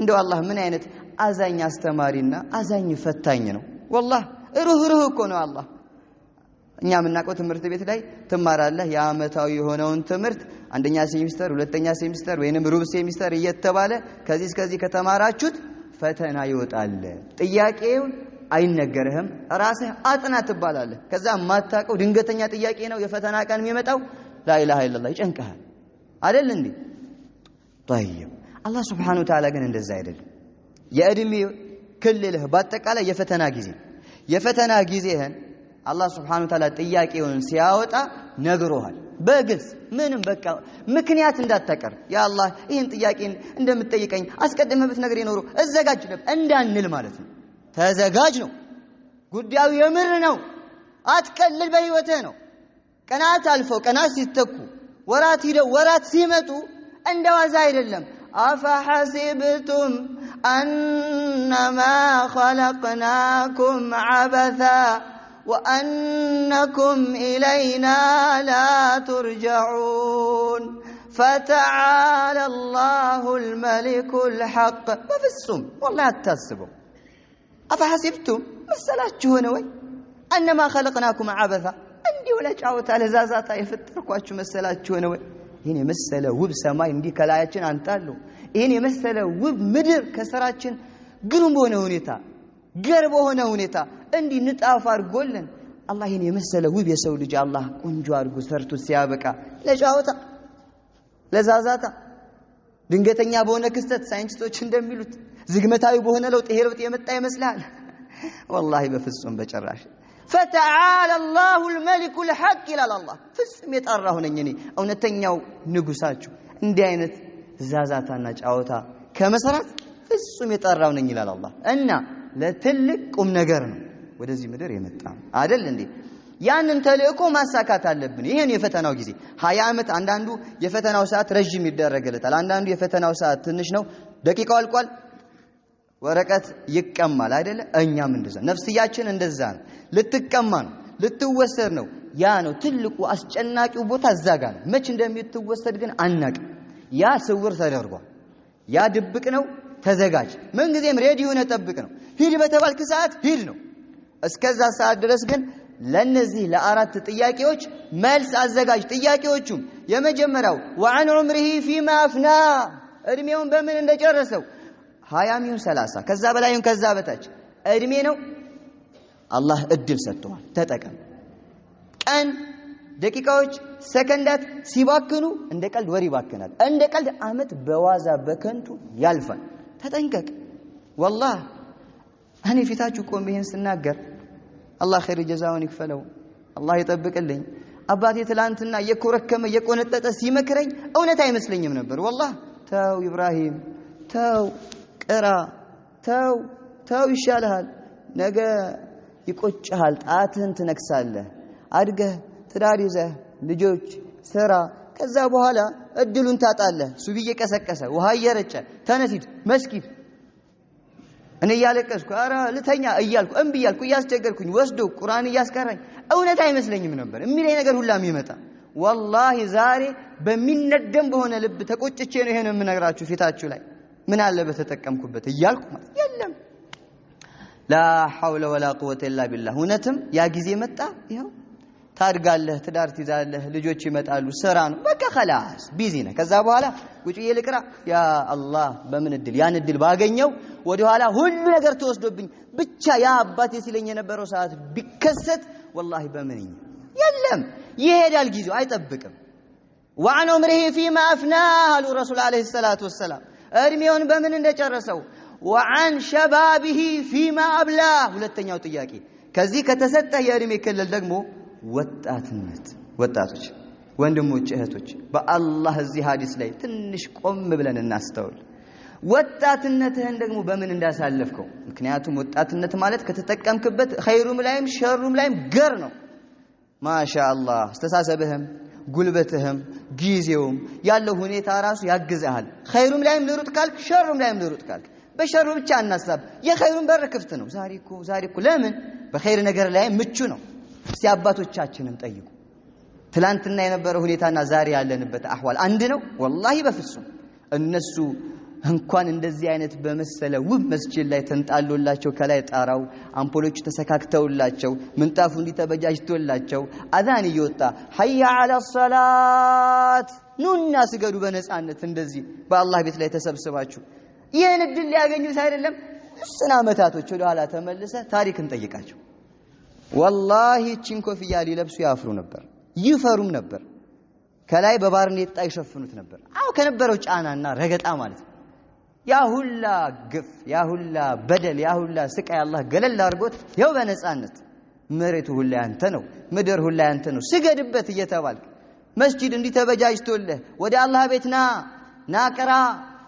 እንደው አላህ ምን አይነት አዛኝ አስተማሪና አዛኝ ፈታኝ ነው والله ሩህ እኮ ነው አላህ እኛ ምናቀው ትምህርት ቤት ላይ ትማራለህ ያመታው የሆነውን ትምህርት አንደኛ ሴሚስተር ሁለተኛ ሴሚስተር ወይንም ሩብ ሴሚስተር እየተባለ ከዚህ ከተማራችሁት ፈተና ይወጣል ጥያቄው አይነገርህም ራስህ አጥና ትባላለህ ከዛ ማታቀው ድንገተኛ ጥያቄ ነው የፈተና ቀን የሚመጣው لا اله الا الله ይጨንቀሃል አይደል እንዴ طيب الله Subhanahu Wa Ta'ala ግን እንደዛ አይደለም የእድሜ ክልልህ በአጠቃላይ የፈተና ጊዜህን الله Subhanahu Wa Ta'ala ጥያቄውን ሲያወጣ ነግሮሃል በግልጽ ምንም በቃ ምክንያት እንዳታቀር ያ አላህ ይሄን ጥያቄን እንደምትጠይቀኝ አስቀድመህ ብትነግረኝ ኖሮ እዘጋጅ ነበር እንዳንል ማለት ነው ተዘጋጅ ነው። ጉዳዩ የምር ነው። አትቀልል በህይወትህ ነው። ቀናት አልፈው ቀናት ሲተኩ ወራት ሂደው ወራት ሲመጡ እንደዋዛ አይደለም። አፈሐሲብቱም አነማ ኸለቅናኩም ዐበሳ ወአነኩም ኢለይና ላ ቱርጀዑን ፈተዓላ አላሁል መሊኩል ሐቅ። በፍጹም ወላሂ አታስበው። አፈሐሲብቱም መሰላችሁ ሆነ ወይ አነማ ኸለቅናኩም ዐበሳ እንዲሁ ለጫወታ ለዛዛታ የፈጠርኳችሁ መሰላችሁ ሆነ ወይ? ይህን የመሰለ ውብ ሰማይ እንዲህ ከላያችን አንጣለሁ። ይህን የመሰለ ውብ ምድር ከስራችን ግሩም በሆነ ሁኔታ ገር በሆነ ሁኔታ እንዲህ ንጣፍ አድርጎልን አላህ ይህን የመሰለ ውብ የሰው ልጅ አላህ ቆንጆ አድርጎ ሰርቶ ሲያበቃ ለጫወታ ለዛዛታ ድንገተኛ በሆነ ክስተት ሳይንቲስቶች እንደሚሉት ዝግመታዊ በሆነ ለውጥ ይሄ ለውጥ የመጣ ይመስላል? ወላሂ በፍጹም በጭራሽ። ፈተዓላ አላሁል መሊኩል ሐቅ ይላል አላህ። ፍጹም የጠራሁ ነኝ እኔ እውነተኛው ንጉሳችሁ። እንዲህ አይነት ዛዛታና ጫወታ ከመሰራት ፍጹም የጠራሁ ነኝ ይላል አላህ። እና ለትልቅ ቁም ነገር ነው ወደዚህ ምድር የመጣ አይደል እንዴ? ያንን ተልእኮ ማሳካት አለብን። ይሄን የፈተናው ጊዜ 20 ዓመት አንዳንዱ የፈተናው ሰዓት ረጅም ይደረግለታል፣ አንዳንዱ የፈተናው ሰዓት ትንሽ ነው፣ ደቂቃው አልቋል፣ ወረቀት ይቀማል አይደለ? እኛም እንደዛ ነፍስያችን እንደዛ ነው። ልትቀማ ነው፣ ልትወሰድ ነው። ያ ነው ትልቁ አስጨናቂው ቦታ እዛ ጋር ነው። መች እንደምትወሰድ ግን አናውቅም። ያ ስውር ተደርጓል። ያ ድብቅ ነው። ተዘጋጅ። ምን ጊዜም ሬዲ ሆነ ጠብቅ ነው። ሂድ በተባልክ ሰዓት ሂድ ነው። እስከዛ ሰዓት ድረስ ግን ለነዚህ ለአራት ጥያቄዎች መልስ አዘጋጅ። ጥያቄዎቹም የመጀመሪያው ወዐን ዑምሪሂ ፊማ አፍና፣ እድሜውን በምን እንደጨረሰው 20 ሚሆን 30 ከዛ በላይም ከዛ በታች እድሜ ነው። አላህ እድል ሰጥቷል፣ ተጠቀም። ቀን ደቂቃዎች ሰከንዳት ሲባክኑ እንደ ቀልድ ወር ይባክናል። እንደ ቀልድ አመት በዋዛ በከንቱ ያልፋል። ተጠንቀቅ። ወላሂ እኔ ፊታችሁ ቆሜ ይሄን ስናገር አላህ ኸይር ጀዛውን ይክፈለው፣ አላህ ይጠብቅልኝ። አባቴ ትላንትና እየኮረከመ እየቆነጠጠ ሲመክረኝ እውነት አይመስለኝም ነበር። ወላሂ ተው ኢብራሂም ተው፣ ቅራ፣ ተው ይሻልሃል፣ ነገ ይቆጭሃል፣ ጣትህን ትነክሳለህ፣ አድገህ ትዳር ይዘህ ልጆች ስራ፣ ከዛ በኋላ እድሉን ታጣለህ። ሱቢ እየቀሰቀሰ ውሃ እየረጨ ተነሲድ መስጊድ እኔ እያለቀስኩ ኧረ ልተኛ እያልኩ እምቢ እያልኩ እያስቸገርኩኝ ወስዶ ቁርአን እያስቀራኝ እውነት አይመስለኝም ነበር የሚለኝ ነገር ሁላም ይመጣ። ወላሂ ዛሬ በሚነደም በሆነ ልብ ተቆጭቼ ነው ይሄን የምነግራችሁ ፊታችሁ ላይ ምን አለ በተጠቀምኩበት እያልኩ ማለት የለም። ላ ሐውለ ወላ ቁወተ ኢላ ቢላህ። እውነትም ያ ጊዜ መጣ። ይኸው ታድጋለህ፣ ትዳር ትይዛለህ፣ ልጆች ይመጣሉ፣ ስራ ነው በቃ خلاص ቢዚ ነህ። ከዛ በኋላ ቁጭዬ ልቅራ ያ አላህ በምን እድል ያን እድል ባገኘው ወደ ኋላ ሁሉ ነገር ተወስዶብኝ ብቻ ያ አባቴ ሲለኝ የነበረው ሰዓት ቢከሰት ወላሂ በምንኛ የለም። ይሄዳል፣ ጊዜው አይጠብቅም። ወዐን ዑምሪሂ ፊማ አፍና አሉ ረሱል አለይሂ ሰላቱ ወሰላም፣ እድሜውን በምን እንደጨረሰው። ወዐን ሸባቢሂ ፊማ አብላ፣ ሁለተኛው ጥያቄ ከዚህ ከተሰጠህ የእድሜ ክልል ደግሞ ወጣትነት። ወጣቶች ወንድሞች እህቶች በአላህ እዚህ ሐዲስ ላይ ትንሽ ቆም ብለን እናስተውል። ወጣትነትህን ደግሞ በምን እንዳሳለፍከው። ምክንያቱም ወጣትነት ማለት ከተጠቀምክበት ኸይሩም ላይም ሸሩም ላይም ገር ነው። ማሻአላህ አስተሳሰብህም ጉልበትህም ጊዜውም ያለው ሁኔታ ራሱ ያግዛሃል። ኸይሩም ላይም ልሩጥ ካልክ ሸሩም ላይም ልሩጥ ካልክ በሸሩ ብቻ እናሳብ። የኸይሩን በር ክፍት ነው። ዛሬ እኮ ለምን በኸይር ነገር ላይ ምቹ ነው። እስቲ አባቶቻችንን ጠይቁ። ትላንትና የነበረው ሁኔታና ዛሬ ያለንበት አህዋል አንድ ነው? ወላሂ በፍጹም። እነሱ እንኳን እንደዚህ አይነት በመሰለ ውብ መስጂድ ላይ ተንጣሎላቸው ከላይ ጣራው አምፖሎቹ ተሰካክተውላቸው ምንጣፉ እንዲተበጃጅቶላቸው አዛን እየወጣ ሐያ ዐለ ሶላት ኑና ስገዱ በነፃነት እንደዚህ በአላህ ቤት ላይ ተሰብስባችሁ ይህን እድል ሊያገኙት አይደለም። እሱን አመታቶች ወደ ኋላ ተመልሰ ታሪክን ጠይቃቸው። ወላሂ እቺን ኮፍያ ሊለብሱ ያፍሩ ነበር፣ ይፈሩም ነበር። ከላይ በባርኔጣ ይሸፍኑት ነበር። አው ከነበረው ጫናና ረገጣ ማለት ነው። ያ ሁላ ግፍ፣ ያ ሁላ በደል፣ ያ ሁላ ስቃይ አላህ ገለል አድርጎት ያው በነፃነት መሬቱ ሁላ ያንተ ነው፣ ምድር ሁላ ያንተ ነው፣ ስገድበት እየተባልክ መስጂድ እንዲተበጃጅቶልህ ወደ አላህ ቤት ና ቅራ፣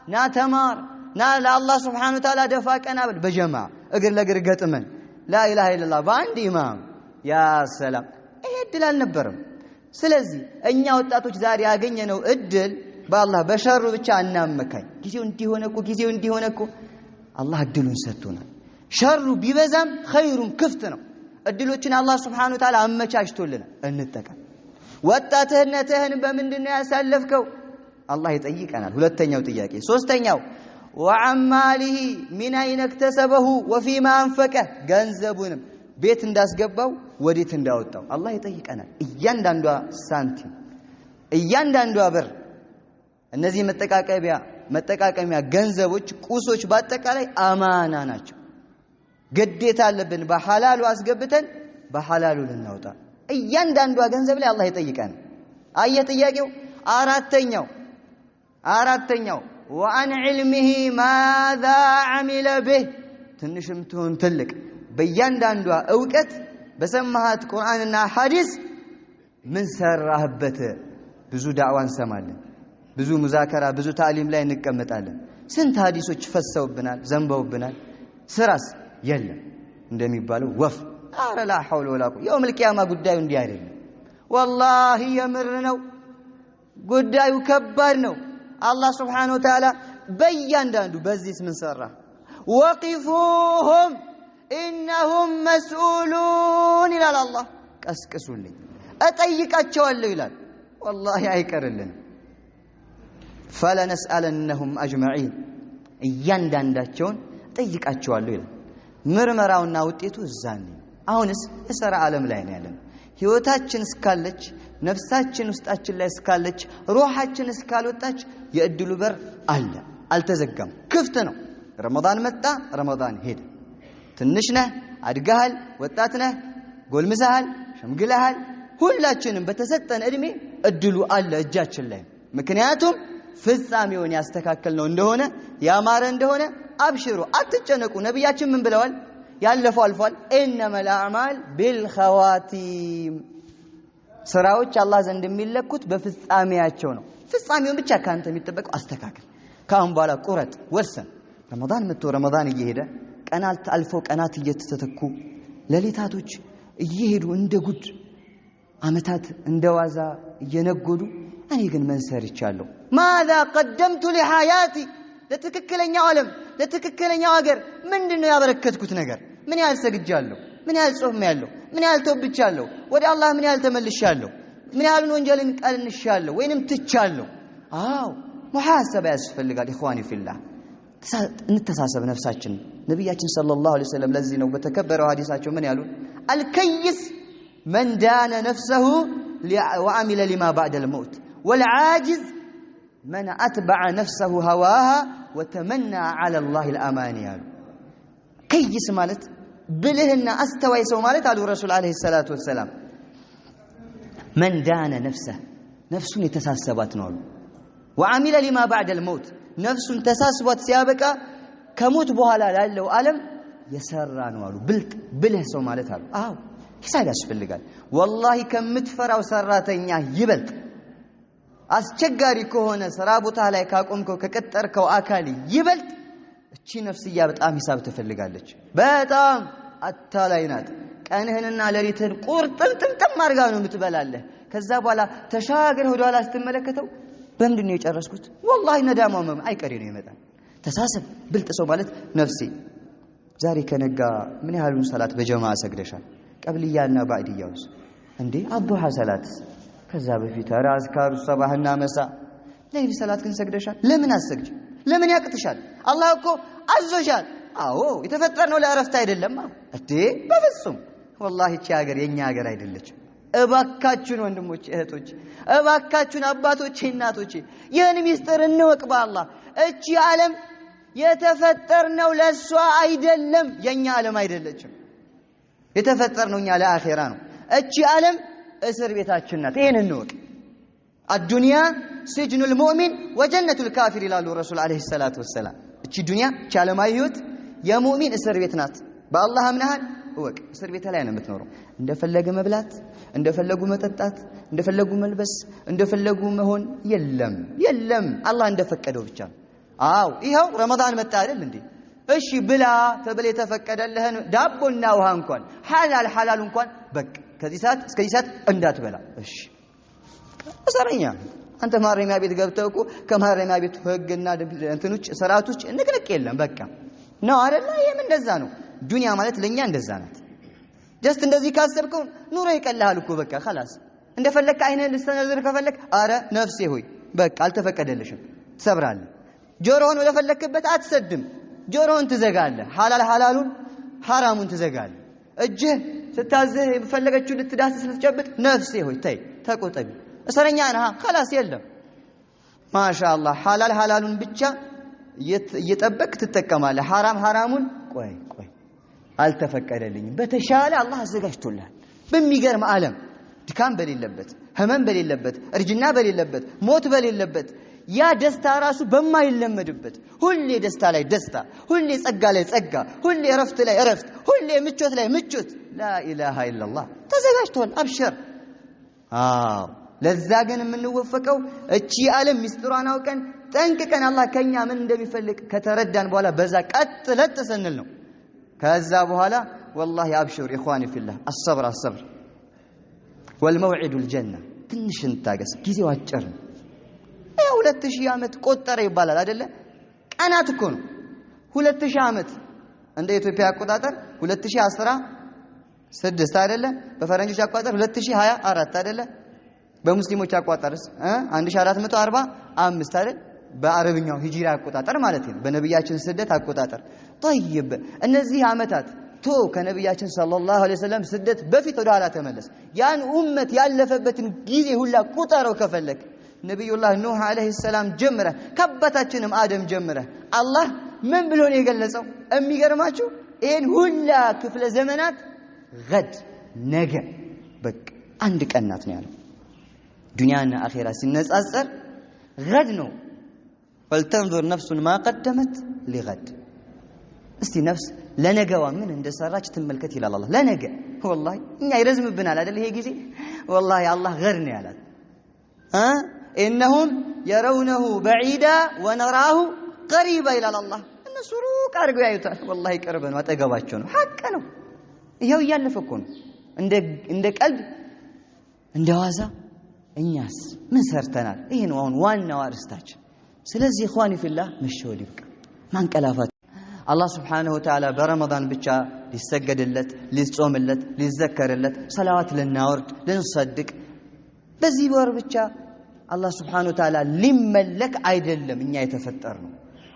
ና ተማር፣ ና ለአላህ ሱብሓነሁ ወተዓላ ደፋ ቀና በል በጀማዓ እግር ለእግር ገጥመን ላኢላሃ ኢላላህ በአንድ ኢማም ያ ሰላም ይሄ እድል አልነበረም። ስለዚህ እኛ ወጣቶች ዛሬ ያገኘነው እድል በአላህ በሸሩ ብቻ እናመካኝ። ጊዜው እንዲሆነ እኮ አላህ እድሉን ሰጥቶናል። ሸሩ ቢበዛም ኸይሩን ክፍት ነው። እድሎችን አላህ ሱብሓነሁ ወተዓላ አመቻችቶልናል፣ እንጠቀም። ወጣትነትህን በምንድነው ያሳለፍከው? አላህ ይጠይቀናል። ሁለተኛው ጥያቄ። ሶስተኛው ወዐማሊሂ ሚን አይነ እክተሰበሁ ወፊማ አንፈቀ፣ ገንዘቡንም ቤት እንዳስገባው ወዴት እንዳወጣው አላህ ይጠይቀናል። እያንዳንዷ ሳንቲም፣ እያንዳንዷ ብር፣ እነዚህ መጠቃቀሚያ ገንዘቦች፣ ቁሶች በአጠቃላይ አማና ናቸው። ግዴታ አለብን በሐላሉ አስገብተን በሐላሉ ልናወጣ። እያንዳንዷ ገንዘብ ላይ አላህ ይጠይቀናል። ጥያቄው አራተኛው ወአን ዒልሚሂ ማዛ ዐሚለ ቢህ፣ ትንሽም ትሁን ትልቅ በእያንዳንዷ እውቀት በሰማሃት ቁርአንና ሐዲስ ምን ሰራህበት? ብዙ ዳዕዋ እንሰማለን፣ ብዙ ሙዛከራ፣ ብዙ ታዕሊም ላይ እንቀመጣለን። ስንት ሐዲሶች ፈሰውብናል፣ ዘንበውብናል። ስራስ የለም እንደሚባለው ወፍ። ኧረ ላ ሐውለ ወላ ቁወተ የውመል ቂያማ ጉዳዩ እንዲህ አይደለም። ወላሂ የምር ነው፣ ጉዳዩ ከባድ ነው። አላህ ሱብሓነሁ ወተዓላ በእያንዳንዱ በዚህስ ምን ሰራ? ወቂፉሁም ኢነሁም መስኡሉን ይላል አላህ። ቀስቅሱልኝ እጠይቃቸዋለሁ ይላል። ወላሂ አይቀርልን። ፈለነስአለነሁም አጅመዒን፣ እያንዳንዳቸውን እጠይቃቸዋለሁ ይላል። ምርመራውና ውጤቱ እዛኔ። አሁንስ የሥራ ዓለም ላይ ነው ያለን። ሕይወታችን እስካለች፣ ነፍሳችን ውስጣችን ላይ እስካለች፣ ሩሃችን እስካልወጣች የእድሉ በር አለ፣ አልተዘጋም፣ ክፍት ነው። ረመዳን መጣ፣ ረመዳን ሄደ። ትንሽ ነህ፣ አድገሃል፣ ወጣት ነህ፣ ጎልምሰሃል፣ ሸምግለሃል። ሁላችንም በተሰጠን እድሜ እድሉ አለ እጃችን ላይ። ምክንያቱም ፍጻሜውን ያስተካከልነው እንደሆነ ያማረ እንደሆነ አብሽሩ፣ አትጨነቁ። ነቢያችን ምን ብለዋል? ያለፈው አልፏል። ኢነመል አዕማል ቢልኸዋቲም፣ ስራዎች አላህ ዘንድ የሚለኩት በፍጻሜያቸው ነው። ፍጻሜውን ብቻ ካንተ የሚጠበቀው አስተካክል። ካሁን በኋላ ቁረጥ፣ ወሰን። ረመዳን መጥቶ ረመዳን እየሄደ ቀናት አልፎ ቀናት እየተተኩ ሌሊታቶች እየሄዱ እንደ ጉድ አመታት እንደ ዋዛ እየነጎዱ እኔ ግን ምን ሰርቻለሁ? ማዛ ቀደምቱ ለሐያቲ፣ ለትክክለኛው ዓለም ለትክክለኛው ሀገር ምንድነው ያበረከትኩት ነገር? ምን ያህል ሰግጃለሁ? ምን ያህል ጾሜያለሁ? ምን ያህል ተውብቻለሁ? ወደ አላህ ምን ያህል ተመልሻለሁ? ምን ያህል ወንጀልን ቀንሻለሁ ወይንም ትቻለሁ? አዎ ሙሐሰባ ያስፈልጋል። ኢኽዋኒ ፊላህ እንተሳሰብ ነፍሳችን። ነብያችን ሰለላሁ ዐለይሂ ወሰለም ለዚህ ነው በተከበረው ሐዲሳቸው ምን ያሉ? አልከይስ መን ዳነ ነፍሰሁ ወዐሚለ ሊማ ባዕደል መውት ወልዓጅዝ መን አትበዐ ነፍሰሁ ሀዋሃ ወተመና ዐለላሂል አማኒ ያሉ። ከይስ ማለት ብልህና አስተዋይ ሰው ማለት አሉ ረሱል ዐለይሂ ሰላቱ ወሰላም መን ዳነ ነፍሰህ፣ ነፍሱን የተሳሰባት ነው አሉ። ወዐሚለ ሊማ ባዕደል መውት፣ ነፍሱን ተሳስቧት ሲያበቃ ከሞት በኋላ ላለው ዓለም የሰራ ነው አሉ። ብልህ ሰው ማለት አሉ። አዎ ሂሳብ ያስፈልጋል። ወላሂ ከምትፈራው ሰራተኛ ይበልጥ አስቸጋሪ ከሆነ ስራ ቦታ ላይ ካቆምከው ከቀጠርከው አካል ይበልጥ እቺ ነፍስያ በጣም ሂሳብ ትፈልጋለች። በጣም አታላይ ናት። ቀንህንና ሌሊትህን ቁርጥምጥምጥም አድርጋ ነው የምትበላለህ። ከዛ በኋላ ተሻግረህ ወደ ኋላ ስትመለከተው በምንድን ነው የጨረስኩት? ወላሂ ነዳማው አይቀሬ ነው ይመጣል። ተሳሰብ። ብልጥ ሰው ማለት ነፍሴ ዛሬ ከነጋ ምን ያህሉን ሰላት በጀማዓ ሰግደሻል? ቀብልያና ባዕድያውስ እንዴ? አዱሃ ሰላትስ? ከዛ በፊት አዝካሩ ሰባህና መሳ ለይሊ ሰላት ግን ሰግደሻል? ለምን አሰግጂ? ለምን ያቅትሻል? አላህ እኮ አዞሻል። አዎ የተፈጠርነው ለእረፍት አይደለም እንዴ? በፍጹም ወላሂ እቺ ሀገር የኛ ሀገር አይደለችም። እባካችሁን ወንድሞች እህቶች፣ እባካችሁን አባቶቼ እናቶቼ ይህን ሚስጥር እንወቅ። በአላህ እቺ ዓለም የተፈጠርነው ለሷ አይደለም፣ የኛ ዓለም አይደለችም። የተፈጠርነው እኛ ለአኺራ ነው። እቺ ዓለም እስር ቤታችን ናት። ይሄን እንወቅ። አዱንያ ሲጅኑል ሙእሚን ወጀነቱል ካፊር ይላሉ ረሱል ዐለይሂ ሰላቱ ወሰላም። እቺ ዱንያ እቺ ዓለማዊ ህይወት የሙእሚን እስር ቤት ናት። በአላህ አምነሃል እወቅ፣ እስር ቤት ላይ ነው የምትኖረው። እንደፈለገ መብላት፣ እንደፈለጉ መጠጣት፣ እንደፈለጉ መልበስ፣ እንደፈለጉ መሆን የለም። አላህ እንደፈቀደው ብቻ። አዎ ይኸው ረመዳን መጣ አይደል እንዴ? እሺ ብላ ተብለ የተፈቀደልህን ዳቦና ውሃ እንኳን ሐላል እንኳን በቃ ከዚህ ሰዓት እስከዚህ ሰዓት እንዳትበላ እሺ እስረኛ አንተ ማረሚያ ቤት ገብተህ እኮ ከማረሚያ ቤት ህግና እንትኖች ስርዓቶች ንቅንቅ የለም በቃ ነው አይደል ይሄም እንደዛ ነው ዱንያ ማለት ለኛ እንደዛ ናት ጀስት እንደዚህ ካሰብከው ኑሮ ይቀልሃል እኮ በቃ خلاص እንደፈለክ አይነን ልስተነዝር ከፈለክ አረ ነፍሴ ሆይ በቃ አልተፈቀደልሽም ትሰብራለህ ጆሮህን ወደፈለክበት አትሰድም ጆሮህን ትዘጋለህ ሐላሉን ሐራሙን ትዘጋለህ እጅህ ስታዝህ የፈለገችው ልትዳስስ ልትጨብጥ ነፍሴ ሆይ ተይ ተቆጠቢ እስረኛ ነህ خلاص የለም ማሻአላህ ሐላሉን ብቻ እየጠበቅ ትጠቀማለህ ሐራሙን ቆይ አልተፈቀደልኝም በተሻለ አላህ አዘጋጅቶልሃል በሚገርም ዓለም ድካም በሌለበት ህመም በሌለበት እርጅና በሌለበት ሞት በሌለበት ያ ደስታ ራሱ በማይለመድበት ሁሌ ደስታ ላይ ደስታ ሁሌ ጸጋ ላይ ጸጋ ሁሌ ረፍት ላይ ረፍት ሁሌ ምቾት ላይ ምቾት لا اله الا الله ተዘጋጅቷል አብሽር ለዛ ግን የምንወፈቀው እቺ ዓለም ምስጢሯን አውቀን ጠንቅቀን አላህ ከኛ ምን እንደሚፈልግ ከተረዳን በኋላ በዛ ቀጥለጥ ስንል ነው ከዛ በኋላ والله ابشر اخواني في الله الصبر والموعد الجنه ትንሽ እንታገስ ጊዜው አጭር ነው 2000 ዓመት ቆጠረ ይባላል አይደለ ቀናት እኮ ነው 2000 ዓመት እንደ ኢትዮጵያ አቆጣጠር 2016 አይደለ በፈረንጆች አቆጣጠር 2024 አይደለ በሙስሊሞች አቆጣጠርስ 1445 አይደል በአረብኛው ሂጅራ አቆጣጠር ማለት ነው በነብያችን ስደት አቆጣጠር طيب እነዚህ ዓመታት ከነብያችን ሰለላሁ ዐለይሂ ወሰለም ስደት በፊት ወደ ኋላ ተመለስ ያን ኡመት ያለፈበትን ጊዜ ሁላ ቁጠረው ከፈለክ ነብዩላህ ኑህ ዐለይሂ ሰላም ጀምረ ከበታችንም አደም ጀምረ አላህ ምን ብሎ ነው የገለጸው የሚገርማችሁ ይሄን ሁላ ክፍለ ዘመናት ገድ ነገ በቃ አንድ ቀናት ነው ያለው ዱንያና አኺራ ሲነጻጸር ገድ ነው فلتنظر نفس ما قدمت لغد እስቲ ነፍስ ለነገዋ ምን እንደሰራች ተመልከት ይላል አላህ ለነገ والله እኛ ይረዝምብናል አይደል ይሄ ጊዜ والله አላህ ገር ነው ያላት انهم يرونه بعيدا ونراه قريبا ይላል አላህ እነሱ ሩቅ አድርገው ያዩታል والله ቅርብ ነው አጠገባቸው ነው ሐቅ ነው ይሄው ያለፈ እኮ ነው እንደ ቀልብ እንደ ዋዛ እኛስ ምን ሰርተናል ይሄ ነው አሁን ዋናው አርስታችን ስለዚህ اخواني في الله መሸወድ ይብቃ ማንቀላፋት الله سبحانه وتعالى برمضان ብቻ ሊሰገድለት ሊጾምለት ሊዘከርለት ሰላዋት ልናወርድ ልንሰድቅ በዚህ ወር ብቻ الله سبحانه وتعالى ሊመለክ አይደለም እኛ የተፈጠርነው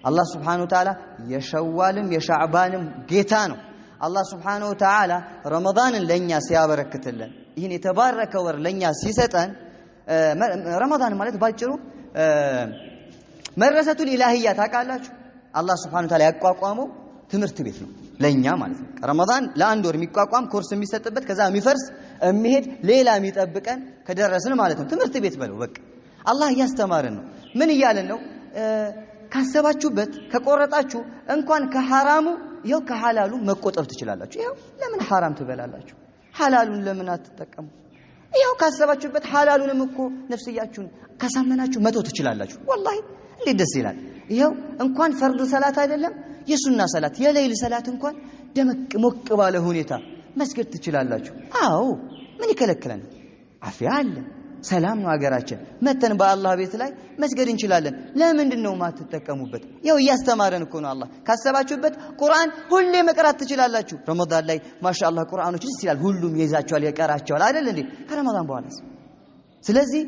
الله سبحانه وتعالى የሸዋልም የሻዕባንም ጌታ ነው الله سبحانه وتعالى رمضان ለኛ ሲያበረክትልን ይሄን የተባረከ ወር ለኛ ሲሰጠን رمضان ማለት ባጭሩ መረሰቱል ኢላሂያ ታውቃላችሁ الله سبحانه وتعالى ያቋቋመው ትምህርት ቤት ነው ለኛ ማለት ነው ረመዳን ለአንድ ወር የሚቋቋም ኮርስ የሚሰጥበት ከዛ የሚፈርስ የሚሄድ ሌላ የሚጠብቀን ከደረስን ማለት ነው ትምህርት ቤት በለው በቃ አላህ ያስተማረን ነው ምን ይያለን ነው ካሰባችሁበት ከቆረጣችሁ እንኳን ከሐራሙ ይሄው ከሐላሉ መቆጠብ ትችላላችሁ ይሄው ለምን ሐራም ትበላላችሁ ሐላሉን ለምን አትጠቀሙ ይሄው ካሰባችሁበት ሐላሉንም እኮ ነፍስያችሁን ካሳመናችሁ መተው ትችላላችሁ والله እንዴት ደስ ይላል ይሄው እንኳን ፈርዱ ሰላት አይደለም የሱና ሰላት የሌሊት ሰላት እንኳን ደመቅ ሞቅ ባለ ሁኔታ መስገድ ትችላላችሁ አዎ ምን ይከለክላል አፊያ አለ ሰላም ነው ሀገራችን መተን በአላህ ቤት ላይ መስገድ እንችላለን ለምንድን ነው ማትጠቀሙበት ይሄው ያስተማረን እኮ ነው አላህ ካሰባችሁበት ቁርአን ሁሌ መቅራት ትችላላችሁ ረመዳን ላይ ማሻአላህ ቁርአኖች ደስ ይላል ሁሉም ይዛቸዋል ይቀራቸዋል አይደል እንዴ ከረመዳን በኋላስ ስለዚህ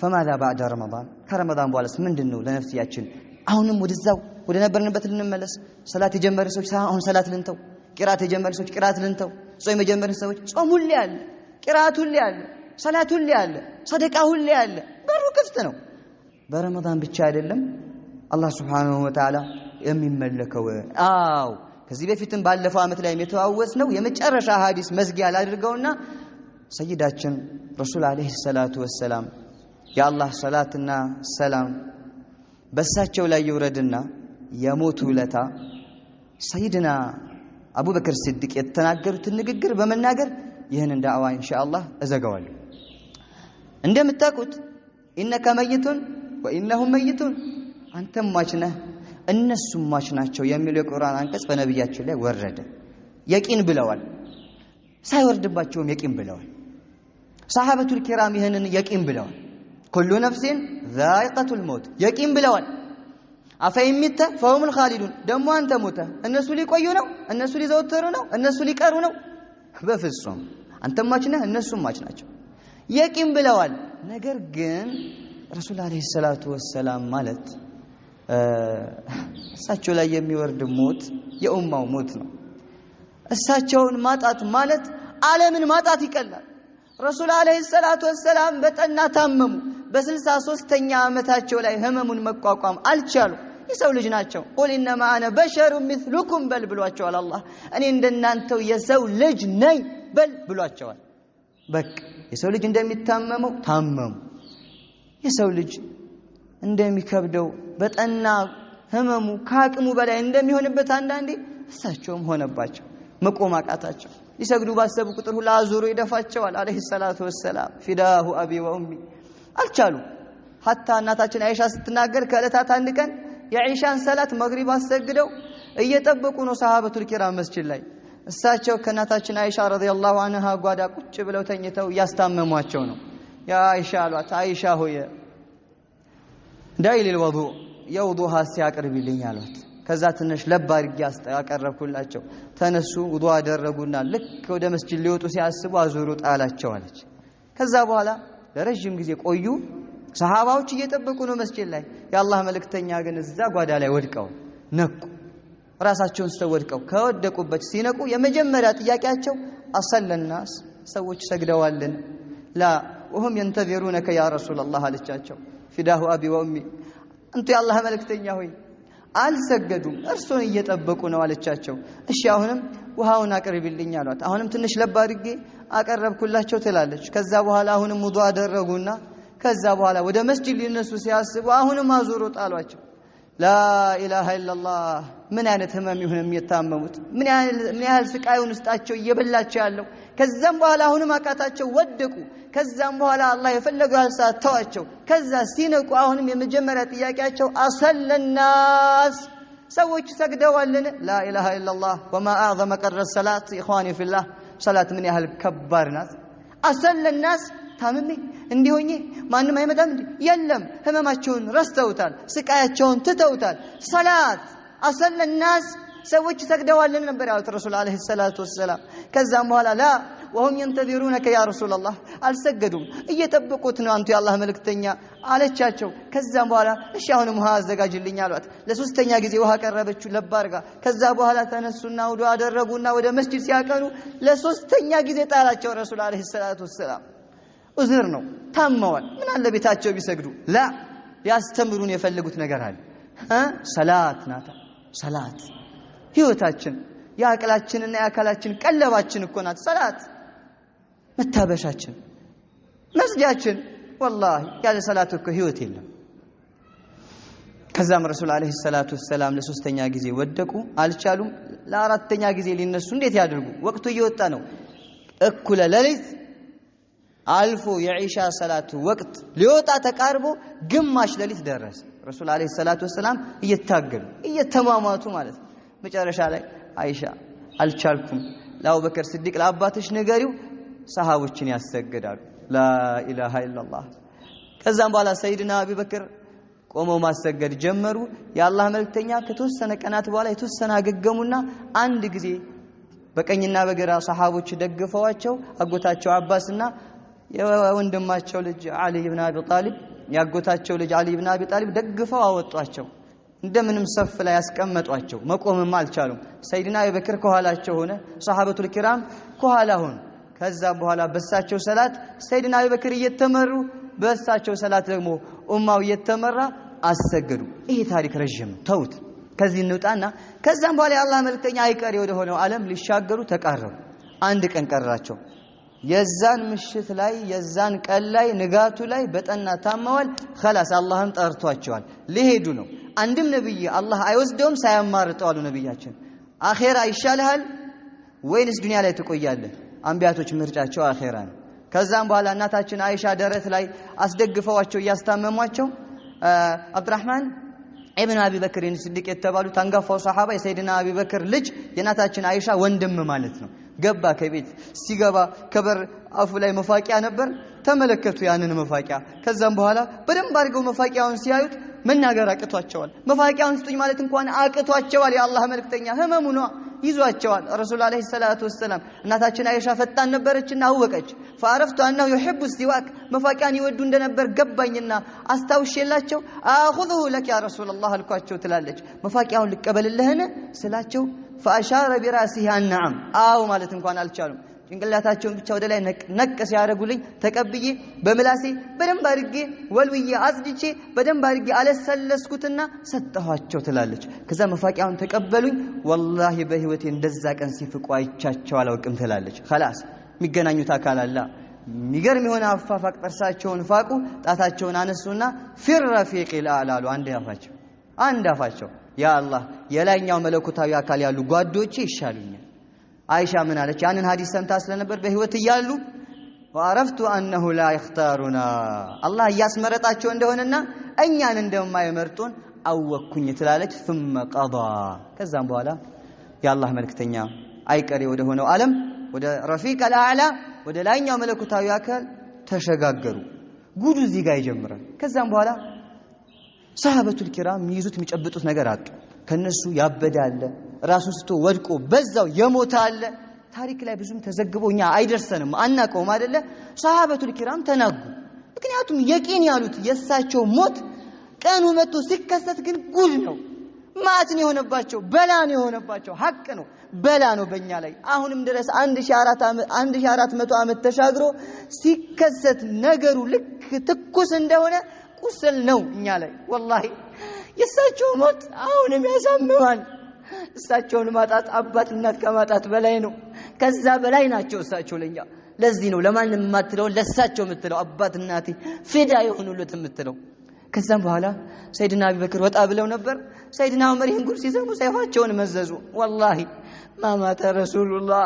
فماذا بعد رمضان ከረመዳን በኋላስ ምንድነው ለነፍሲያችን አሁንም ወደዛው ወደ ነበርንበት ልንመለስ ሰላት የጀመረ ሰዎች አሁን ሰላት ልንተው ቂራት የጀመረ ሰዎች ቂራት ልንተው ጾም የጀመረ ሰዎች ጾም ሁሌ አለ ቂራት ሁሌ አለ ሰላት ሁሌ አለ ሰደቃ ሁሌ አለ በሩ ክፍት ነው በረመዳን ብቻ አይደለም አላህ Subhanahu Wa Ta'ala የሚመለከው አው ከዚህ በፊትም ባለፈው አመት ላይ የተዋወስነው የመጨረሻ ሐዲስ መዝጊያ አድርገውና ሰይዳችን ረሱል አለይሂ ሰላቱ ወሰለም ያአላህ ሰላትና ሰላም በሳቸው ላይ ይወረድና የሞቱ ለታ ሰይድና አቡበክር ሲዲቅ የተናገሩት ንግግር በመናገር ይሄንን ዳዕዋ ኢንሻአላህ እዘጋዋለሁ እንደምታውቁት ኢነከ መይቱን ወኢነሁም መይቱን አንተም ሟች ነህ እነሱም ሟች ናቸው የሚለው የቁርአን አንቀጽ በነብያችን ላይ ወረደ። የቂን ብለዋል። ሳይወርድባቸውም የቂን ብለዋል። ሰሃበቱል ኪራም ይህንን የቂን ብለዋል። ኩሉ ነፍሲን ዛኢቀቱል ሞት የቂን ብለዋል። አፈይሚተ ፈሁሙል ኻሊዱን ደግሞ አንተ ሞተ እነሱ ሊቆዩ ነው? እነሱ ሊዘወተሩ ነው? እነሱ ሊቀሩ ነው? በፍጹም አንተም ሟች ነህ፣ እነሱም ሟች ናቸው የቂን ብለዋል። ነገር ግን ረሱል አለይሂ ሰላቱ ወሰላም ማለት እሳቸው ላይ የሚወርድ ሞት የኡማው ሞት ነው። እሳቸውን ማጣት ማለት ዓለምን ማጣት ይቀላል። ረሱል አለይሂ ሰላቱ ወሰላም በጠና ታመሙ። በ63ኛ ዓመታቸው ላይ ህመሙን መቋቋም አልቻሉ። የሰው ልጅ ናቸው። ቁል ኢነማ አነ በሸሩ ሚስሉኩም በል ብሏቸዋል አላህ። እኔ እንደናንተው የሰው ልጅ ነኝ በል ብሏቸዋል። በቃ የሰው ልጅ እንደሚታመመው ታመሙ። የሰው ልጅ እንደሚከብደው በጠና ህመሙ ከአቅሙ በላይ እንደሚሆንበት አንዳንዴ እሳቸውም ሆነባቸው። መቆም አቃታቸው። ሊሰግዱ ባሰቡ ቁጥር ሁሉ አዙሮ ይደፋቸዋል አለይሂ ሰላቱ ወሰላም። ፊዳሁ አቢ ወኡሚ አልቻሉ። ሐታ እናታችን አይሻ ስትናገር ከዕለታት አንድ ቀን የኢሻን ሰላት መግሪብ አሰግደው እየጠበቁ ነው ሰሃበቱል ኪራም መስጂድ ላይ። እሳቸው ከእናታችን አይሻ ረዲየላሁ ዐንሃ ጓዳ ቁጭ ብለው ተኝተው ያስታመሟቸው ነው። ያ አይሻ አሏት፣ አይሻ ሆየ ዳይል الوضوء የውዱእ ሲያቀርብልኝ አሏት። ከዛ ትንሽ ለብ አድርጌ ያቀረብኩላቸው ተነሱ፣ ውዱእ አደረጉና ልክ ወደ መስጂድ ሊወጡ ሲያስቡ አዙሮ ጣላቸው አለች። ከዛ በኋላ ለረጅም ጊዜ ቆዩ። ሰሃባዎች እየጠበቁ ነው መስጂድ ላይ። የአላህ መልእክተኛ ግን እዛ ጓዳ ላይ ወድቀው ነቁ። ራሳቸውን ስተወድቀው ከወደቁበት ሲነቁ የመጀመሪያ ጥያቄያቸው አሰለናስ ሰዎች ሰግደዋልን? ላ ወሁም ينتظرونك يا رسول الله አለቻቸው። ፊዳሁ አቢ ወኡሚ እንቱ የአላህ መልእክተኛ ሆይ አልሰገዱም እርሱን እየጠበቁ ነው አለቻቸው። እሺ አሁንም ውሃውን አቅርቢልኝ አሏት። አሁንም ትንሽ ለብ አድርጌ አቀረብኩላቸው ትላለች። ከዛ በኋላ አሁንም ውዱእ አደረጉና ከዛ በኋላ ወደ መስጂድ ሊነሱ ሲያስቡ አሁንም አዙሮ ጣሏቸው። ላ ኢላሃ ኢላላህ ምን አይነት ህመም ይሁንም የታመሙት ምን ያህል ስቃዩን ውስጣቸው እየበላቸው ያለው። ከዛም በኋላ አሁንም አቃታቸው፣ ወደቁ። ከዛም በኋላ አላህ የፈለገው ሰዓት ተዋቸው። ከዛ ሲነቁ አሁንም የመጀመሪያ ጥያቄያቸው አሰለናስ ሰዎች ሰግደዋልን? ላ ኢላሃ ኢላላህ ወማ አዕዘመ ቀድረ ሰላት ኢኽዋኒ ፊላህ ሰላት ምን ያህል ከባድ ናት። አሰለናስ ታምሜ እንዲሆኜ ማንም አይመጣም እንዴ? የለም። ህመማቸውን ረስተውታል፣ ስቃያቸውን ትተውታል። ሰላት አሰለናስ ሰዎች ሰግደዋልን ነበር ያሉት ረሱል አለይሂ ሰላቱ ወሰላም። ከዛም በኋላ ላ ወሁም ينتظرونك يا رسول الله አልሰገዱም እየጠበቁት ነው አንቱ የአላህ መልእክተኛ አለቻቸው። ከዛም በኋላ እሺ አሁንም ውሃ አዘጋጅልኝ አሏት። ለሶስተኛ ጊዜ ውሃ ቀረበችው ለብ አድርጋ። ከዛ በኋላ ተነሱና ውዱእ አደረጉና ወደ መስጂድ ሲያቀኑ ለሶስተኛ ጊዜ ጣላቸው ረሱል አለይሂ ሰላቱ ወሰላም። ዑዝር ነው፣ ታመዋል። ምን አለ ቤታቸው ቢሰግዱ። ላ ያስተምሩን የፈለጉት ነገር አለ። ሰላት ናታ። ሰላት ህይወታችን የአቅላችንና የአካላችን ቀለባችን እኮ ናት ሰላት። መታበሻችን፣ መስጂዳችን። ወላሂ ያለ ሰላት እኮ ህይወት የለም። ከዛም ረሱል አለይሂ ሰላቱ ወሰላም ለሶስተኛ ጊዜ ወደቁ፣ አልቻሉም። ለአራተኛ ጊዜ ሊነሱ እንዴት ያድርጉ? ወቅቱ እየወጣ ነው። እኩለ ሌሊት አልፎ የኢሻ ሰላት ወቅት ሊወጣ ተቃርቦ ግማሽ ሌሊት ደረሰ። ረሱል አለይሂ ሰላቱ ወሰላም እየታገሉ እየተማማቱ ማለት ነው። መጨረሻ ላይ አይሻ አልቻልኩም፣ ለአቡበከር ስዲቅ ለአባትሽ ንገሪው ሰሃቦችን ያሰግዳሉ። ላ ኢላሃ ኢላላህ። ከዛም በኋላ ሰይድና አቡበከር ቆመው ማሰገድ ጀመሩ። የአላህ መልእክተኛ ከተወሰነ ቀናት በኋላ የተወሰነ አገገሙና አንድ ጊዜ በቀኝና በግራ ሰሃቦች ደግፈዋቸው አጎታቸው አባስና የወንድማቸው ልጅ አሊ ኢብኑ አቢ ጣሊብ ያጎታቸው ልጅ አሊ ኢብኑ አቢ ጣሊብ ደግፈው አወጧቸው። እንደምንም ሰፍ ላይ ያስቀመጧቸው። መቆምም አልቻሉም። ሰይድና አቡበክር ከኋላቸው ሆነ፣ ሰሃበቱል ኪራም ከኋላ ሆኑ። ከዛ በኋላ በሳቸው ሰላት ሰይድና አቡበክር እየተመሩ በሳቸው ሰላት ደግሞ ኡማው እየተመራ አሰገዱ። ይሄ ታሪክ ረጅም ተውት። ከዚህ እንውጣና ከዛም በኋላ የአላህ መልእክተኛ አይቀሬ ወደ ሆነው ዓለም ሊሻገሩ ተቃረቡ። አንድ ቀን ቀራቸው። የዛን ምሽት ላይ የዛን ቀን ላይ ንጋቱ ላይ በጠና ታመዋል። خلاص አላህም ጠርቷቸዋል፣ ሊሄዱ ነው። አንድም ነብይ አላህ አይወስደውም ሳያማርጠው አሉ ነብያችን። አኺራ ይሻልሃል ወይንስ ዱንያ ላይ ትቆያለህ? አንቢያቶች ምርጫቸው አኺራ ነው። ከዛም በኋላ እናታችን አይሻ ደረት ላይ አስደግፈዋቸው እያስታመሟቸው አብዱራህማን ኢብኑ አቢ በክር ሲዲቅ የተባሉት አንጋፋው ሰሃባ የሰይድና አቢ በክር ልጅ የናታችን አይሻ ወንድም ማለት ነው። ገባ ከቤት ሲገባ ከበር አፉ ላይ መፋቂያ ነበር። ተመለከቱ ያንን መፋቂያ። ከዛም በኋላ በደንብ አድርገው መፋቂያውን ሲያዩት መናገር አቅቷቸዋል። መፋቂያውን ስጡኝ ማለት እንኳን አቅቷቸዋል። የአላህ መልእክተኛ ህመሙ ነው ይዟቸዋል። ረሱል አለይሂ ሰላቱ ወሰለም እናታችን አይሻ ፈጣን ነበረችና አወቀች። فعرفت انه يحب السواك መፋቂያን ይወዱ እንደነበር ገባኝና አስታውሼላቸው አخذه لك يا رسول الله አልኳቸው ትላለች። መፋቂያውን ልቀበልልህን ስላቸው فاشار براسه نعم አው ማለት እንኳን አልቻሉም። ጭንቅላታቸውን ብቻ ወደ ላይ ነቅ ሲያደርጉልኝ ተቀብዬ በምላሴ በደንብ አድርጌ ወልውዬ አጽድቼ በደንብ አድርጌ አለሰለስኩትና ሰጠኋቸው ትላለች። ከዛ መፋቂያውን ተቀበሉኝ። ወላሂ በህይወቴ እንደዛ ቀን ሲፍቁ አይቻቸው አላውቅም ትላለች። خلاص የሚገናኙት አካል አለ። የሚገርም የሆነ አፋፋቅ ጥርሳቸውን ፋቁ። ጣታቸውን አነሱና ፊር ረፊቂል አላሉ አንድ አፋቸው ያ አላህ የላይኛው መለኮታዊ አካል ያሉ ጓዶቼ ይሻሉኛል። አይሻ ምን አለች? ያንን ሐዲስ ሰምታ ስለነበር በህይወት እያሉ ወአረፍቱ انه لا يختارنا አላህ ያስመረጣቸው እንደሆነና እኛን እንደማይመርጡን አወኩኝ ትላለች። ثم قضى ከዛም በኋላ የአላህ መልእክተኛ አይቀሬ ወደ ሆነው ዓለም ወደ ረፊቅ አልአዕላ ወደ ላይኛው መለኮታዊ አካል ተሸጋገሩ። ጉዱ እዚህ ጋር ይጀምራል። ከዛም በኋላ ሰሃበቱል ኪራም ይዙት የሚጨብጡት ነገር አጡ። ከነሱ ያበዳለ ራሱን ስቶ ወድቆ በዛው የሞተ አለ። ታሪክ ላይ ብዙም ተዘግቦኛ አይደርሰንም አናቀውም አይደለ? ሰሃበቱል ኪራም ተናጉ። ምክንያቱም የቂን ያሉት የሳቸው ሞት ቀኑ መጥቶ ሲከሰት ግን ጉድ ነው። ማትን የሆነባቸው በላን የሆነባቸው ሐቅ ነው። በላ ነው በእኛ ላይ አሁንም ድረስ 1400 ዓመት ተሻግሮ ሲከሰት ነገሩ ልክ ትኩስ እንደሆነ ቁስል ነው እኛ ላይ። ወላሂ የሳቸው ሞት አሁንም ያሳምማል። እሳቸውን ማጣት አባት እናት ከማጣት በላይ ነው። ከዛ በላይ ናቸው እሳቸው ለኛ። ለዚህ ነው ለማንም የማትለው ለሳቸው የምትለው አባት እናቴ ፊዳ የሆኑለት የምትለው። ከዛም በኋላ ሰይድና አቡበክር ወጣ ብለው ነበር። ሰይድና ዑመር ይህን ጉድ ሲሰሙ ሰይፋቸውን መዘዙ። ወላሂ ማማተ ረሱሉላህ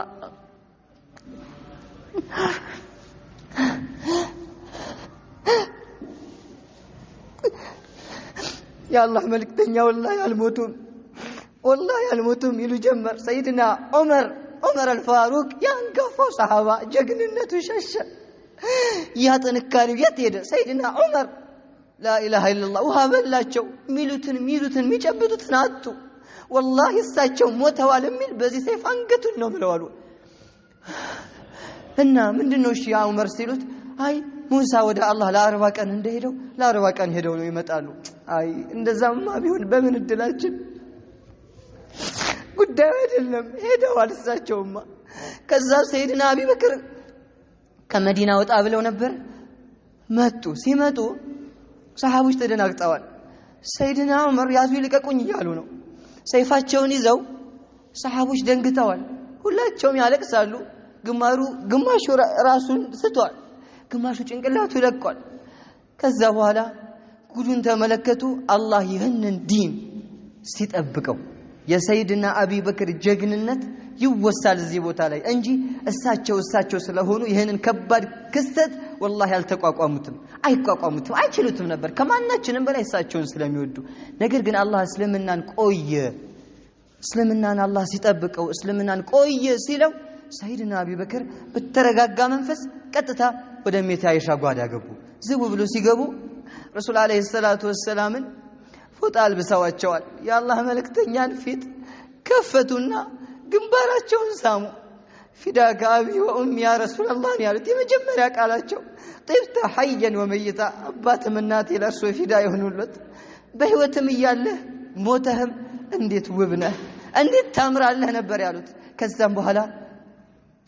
የአላህ መልእክተኛ ወላሂ አልሞቱም ይሉ ጀመር። ሰይድና ዑመር አልፋሩቅ ያንጋፋው ሰሃባ ጀግንነቱ ሸሸ። ያ ጥንካሬው የት ሄደ? ሰይድና ዑመር ላኢላሃ ኢላላህ ውሃ በላቸው። ሚሉትን የሚጨብጡትን አጡ። ወላሂ እሳቸው ሞተዋል የሚል በዚህ ሰይፍ አንገቱን ነው ብለዋል። እና ምንድነው እሺ ያ ዑመር ሲሉት አይ ሙሳ ወደ አላህ ለ40 ቀን እንደሄደው ለ40 ቀን ሄደው ነው ይመጣሉ። አይ እንደዛማ ቢሆን በምን እድላችን ጉዳዩ አይደለም ሄደዋል እሳቸውማ። ከዛ ሰይድና አቡበክር ከመዲና ወጣ ብለው ነበር መጡ። ሲመጡ ሰሃቦች ተደናግጠዋል። ሰይድና ዑመር ያዙ ይልቀቁኝ እያሉ ነው። ሰይፋቸውን ይዘው ሰሃቦች ደንግጠዋል። ሁላቸውም ያለቅሳሉ። ግማሹ ራሱን ስቷል፣ ግማሹ ጭንቅላቱ ለቋል። ከዛ በኋላ ጉዱን ተመለከቱ። አላህ ይህንን ዲን ሲጠብቀው የሰይድና አቡበክር ጀግንነት ይወሳል እዚህ ቦታ ላይ እንጂ እሳቸው ስለሆኑ ይህንን ከባድ ክስተት ወላሂ አይቋቋሙትም፣ አይችሉትም ነበር ከማናችንም በላይ እሳቸውን ስለሚወዱ። ነገር ግን አላህ እስልምናን አላህ ሲጠብቀው እስልምናን ቆየ ሲለው ሰይድና አቡበክር በተረጋጋ መንፈስ ቀጥታ ወደ ሜት አይሻ ጓዳ ገቡ። ዝቡ ብሎ ሲገቡ ረሱል አለይሂ ሰላቱ ወሰላምን ፎጣ አልብሰዋቸዋል። የአላህ መልእክተኛን ፊት ከፈቱና ግንባራቸውን ሳሙ። ፊዳከ አቢ ወኡሚ ያ ረሱላህ ያሉት የመጀመሪያ ቃላቸው طيبت حيا وميتا አባትም እናቴ ለእርሱ ፊዳ ይሁኑለት። በህይወትም እያለህ ሞተህም እንዴት ውብነህ እንዴት ታምራለህ ነበር ያሉት። ከዛም በኋላ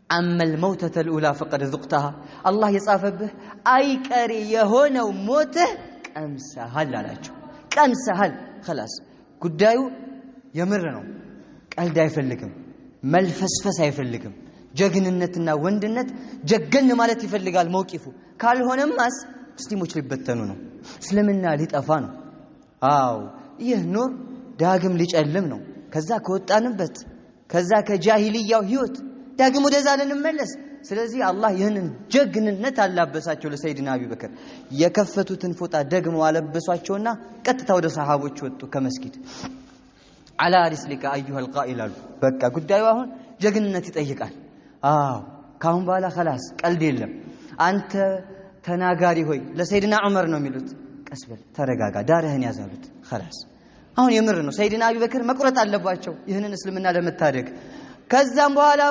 أما الموتة الأولى فقد ذقتها الله يصافبه أي كري يهونه موته كم سهل لالاچو كم سهل خلاص ጉዳዩ የምር ነው። ቀልድ አይፈልግም፣ መልፈስፈስ አይፈልግም። ጀግንነትና ወንድነት ጀገን ማለት ይፈልጋል መውቂፉ። ካልሆነማስ ሙስሊሞች ሊበተኑ ነው፣ እስልምና ሊጠፋ ነው። አዎ ይህ ኑር ዳግም ሊጨልም ነው። ከዛ ከወጣንበት ከዛ ከጃሂልያው ህይወት ዳግም ወደዛ ልንመለስ ስለዚህ አላህ ይህንን ጀግንነት አላበሳቸው ለሰይድና አቡበክር የከፈቱትን ፎጣ ደግሞ አለበሷቸውና ቀጥታ ወደ ሰሃቦች ወጡ ከመስጊድ على رسلك ايها القائل በቃ ጉዳዩ አሁን ጀግንነት ይጠይቃል አዎ ካሁን በኋላ خلاص ቀልድ የለም አንተ ተናጋሪ ሆይ ለሰይድና ዑመር ነው የሚሉት ቀስበል ተረጋጋ ዳርህን ያዛሉት خلاص አሁን የምር ነው ሰይድና አቡበክር መቁረጥ አለባቸው ይህንን እስልምና ለመታደግ ከዛም በኋላ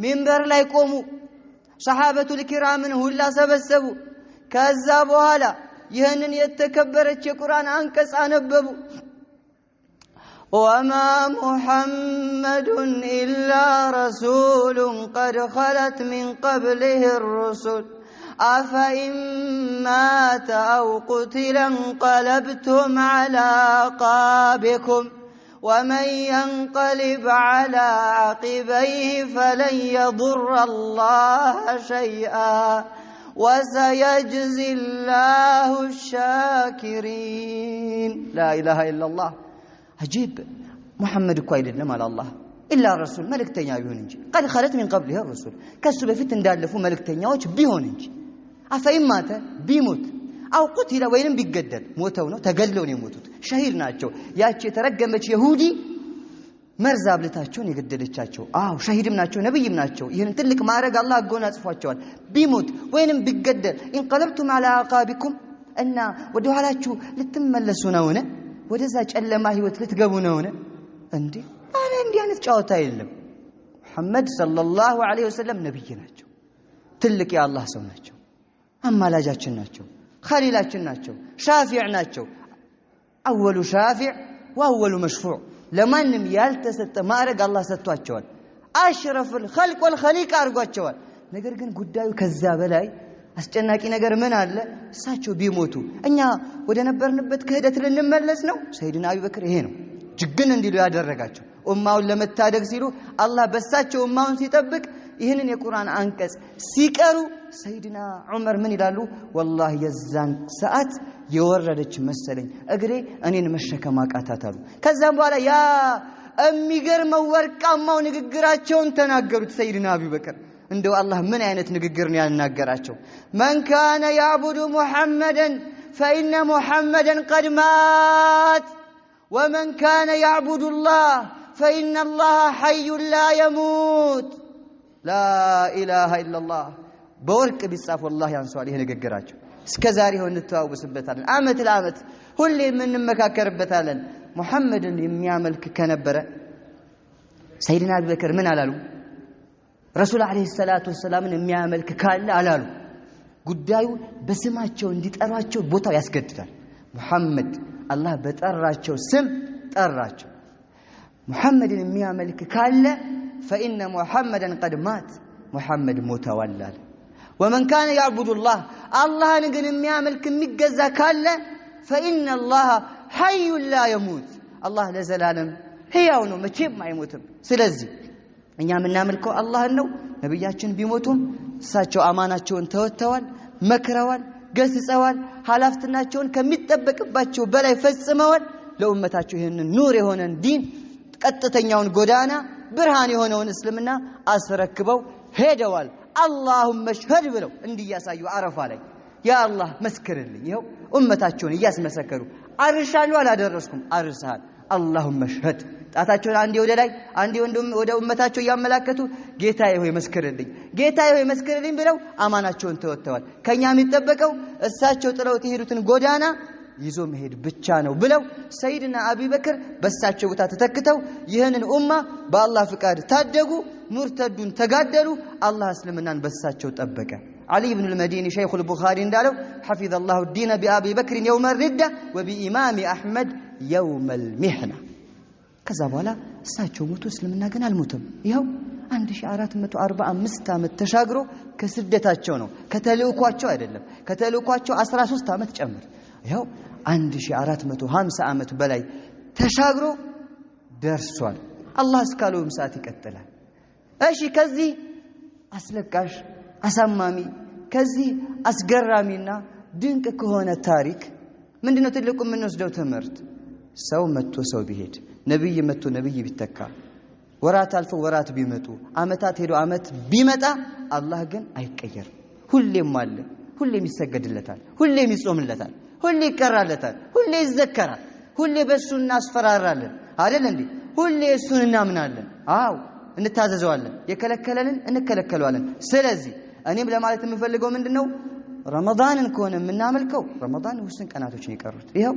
ሚንበር ላይ ቆሙ ሰሃበቱል ኪራምን ሁላ ሰበሰቡ ከዛ በኋላ ይህንን የተከበረች የቁርአን አንቀጽ አነበቡ وما محمد إلا رسول قد خلت من قبله الرسل أفإن مات أو قتل انقلبتم على عقابكم ومن ينقلب على عقبيه فلن يضر الله شيئا وسيجزي الله الشاكرين لا إله إلا الله عجيب محمد كويل لما الله إلا الرسول ملكتنيا بيهوننجي قد خلت من قبله الرسول كسو بفت اندالفو ملكتنياዎች بيهوننجي أفإن مات بيموت أو قتل وينم بيقدل موتوا ነው ተገለው ነው የሞቱት ሸሂድ ናቸው ያቺ የተረገመች ይሁዲ መርዛብ ለታቸውን የገደለቻቸው አው ሸሂድም ናቸው ነብይም ናቸው ይሄን ትልቅ ማረግ አላህ አጎናጽፏቸዋል ቢሞት ወይንም ቢገደል እንቀለብቱም على عقابكم እና ወደ ኋላችሁ ልትመለሱ ነውነ ወደዛ ጨለማ ህይወት ልትገቡ ነውነ እንዴ አረ እንዲህ አይነት ጫወታ የለም መሐመድ ሰለላሁ ዐለይሂ ወሰለም ነብይ ናቸው ትልቅ የአላህ ሰው ናቸው አማላጃችን ናቸው خليلاችን ናቸው ሻፊዕ ናቸው اول شافع واول مشفوع ለማንም ያልተሰጠ ማረግ አላህ ሰጥቷቸዋል አሽረፍ الخلق والخليق አርጓቸዋል ነገር ግን ጉዳዩ ከዛ በላይ አስጨናቂ ነገር ምን አለ እሳቸው ቢሞቱ እኛ ወደ ነበርንበት ክህደት ልንመለስ ነው ሰይድና አቡበክር ይሄ ነው ጅግን እንዲሉ ያደረጋቸው ኡማውን ለመታደግ ሲሉ አላህ በሳቸው ኡማውን ሲጠብቅ ይሄንን የቁርአን አንቀጽ ሲቀሩ ሰይድና ዑመር ምን ይላሉ والله የዛን ሰዓት የወረደች መሰለኝ እግሬ እኔን መሸከም አቃታታሉ ከዛም በኋላ ያ የሚገርመው ወርቃማው ንግግራቸውን ተናገሩት ሰይድና አቡበክር እንደው አላህ ምን አይነት ንግግር ነው ያናገራቸው من كان يعبد محمدا فإن محمدا قد مات ومن كان يعبد الله فإن الله حي لا يموت لا إله إلا الله بورك بالصف والله ያንሷል ይሄ ንግግራቸው እስከዛሬ ሆነ ተዋውስበታለን አመት ለአመት ሁሌ ምን መካከርበታለን ሙሐመድን የሚያመልክ ከነበረ ሰይድና አቡበክር ምን አላሉ ረሱል አለይሂ ሰላቱ ወሰላምን የሚያመልክ ካለ አላሉ ጉዳዩ በስማቸው እንዲጠራቸው ቦታው ያስገድዳል ሙሐመድ አላህ በጠራቸው ስም ጠራቸው ሙሐመድን የሚያመልክ ካለ فإن محمدا قد مات محمد متولى ومن كان يعبد الله الله نجن የሚያመልክ የሚገዛ ካለ فإن الله حي لا يموت الله ለዘላለም ሕያው ነው መቼም አይሞትም ስለዚህ እኛ የምናመልከው አላህን ነው ነብያችን ቢሞቱም እሳቸው አማናቸውን ተወተዋል መክረዋል ገስጸዋል ሐላፍትናቸውን ከሚጠበቅባቸው በላይ ፈጽመዋል ለኡመታቸው ይሄንን ኑር የሆነን ዲን ቀጥተኛውን ጎዳና ብርሃን የሆነውን እስልምና አስረክበው ሄደዋል اللهم اشهد ብለው እንዲያሳዩ አረፋ ላይ ያ አላህ መስክርልኝ ይኸው ኡመታቸውን እያስመሰከሩ አርሻለሁ አላደረስኩም አርሳል اللهم اشهد ጣታቸውን አንዴ ወደ ላይ አንዴ ወደ ኡመታቸው ያመላከቱ ጌታዬ ሆይ መስክርልኝ ጌታዬ ሆይ መስክርልኝ ብለው አማናቸውን ተወተዋል ከኛ የሚጠበቀው እሳቸው ጥለው የሄዱትን ጎዳና ይዞ መሄድ ብቻ ነው ብለው ሰይድና አቡበክር በሳቸው ቦታ ተተክተው ይህንን ኡማ በአላህ ፍቃድ ታደጉ ሙርተዱን ተጋደሉ አላህ እስልምናን በሳቸው ጠበቀ علي بن المديني شيخ البخاري እንዳለው حفظ الله الدين بأبي بكر يوم الردة وبإمام أحمد يوم المحنة ከዛ በኋላ እሳቸው ሞቱ እስልምና ግን አልሞተም ይሄው 1445 ዓመት ተሻግሮ ከስደታቸው ነው ከተልእኳቸው አይደለም ከተልእኳቸው 13 ዓመት ጨምር ይሄው 1450 ዓመት በላይ ተሻግሮ ደርሷል አላህ እስካለውም ሰዓት ይቀጥላል እሺ ከዚህ አስለቃሽ አሳማሚ ከዚህ አስገራሚና ድንቅ ከሆነ ታሪክ ምንድነው ትልቁ የምንወስደው ትምህርት ሰው መጥቶ ሰው ቢሄድ ነብይ መጥቶ ነብይ ቢተካ ወራት አልፎ ወራት ቢመጡ አመታት ሄዶ አመት ቢመጣ አላህ ግን አይቀየርም ሁሌም አለ ሁሌም ይሰገድለታል ሁሌም ይጾምለታል ሁሌ ይቀራለታል ሁሌ ይዘከራል ሁሌ በሱ እናስፈራራለን አይደል እንዴ ሁሌ እሱን እናምናለን አው እንታዘዘዋለን የከለከለንን እንከለከለዋለን ስለዚህ እኔም ለማለት የምፈልገው ምንድነው ረመዳንን ከሆነ የምናመልከው ረመዳን ውስን ቀናቶችን ይቀሩት ይሄው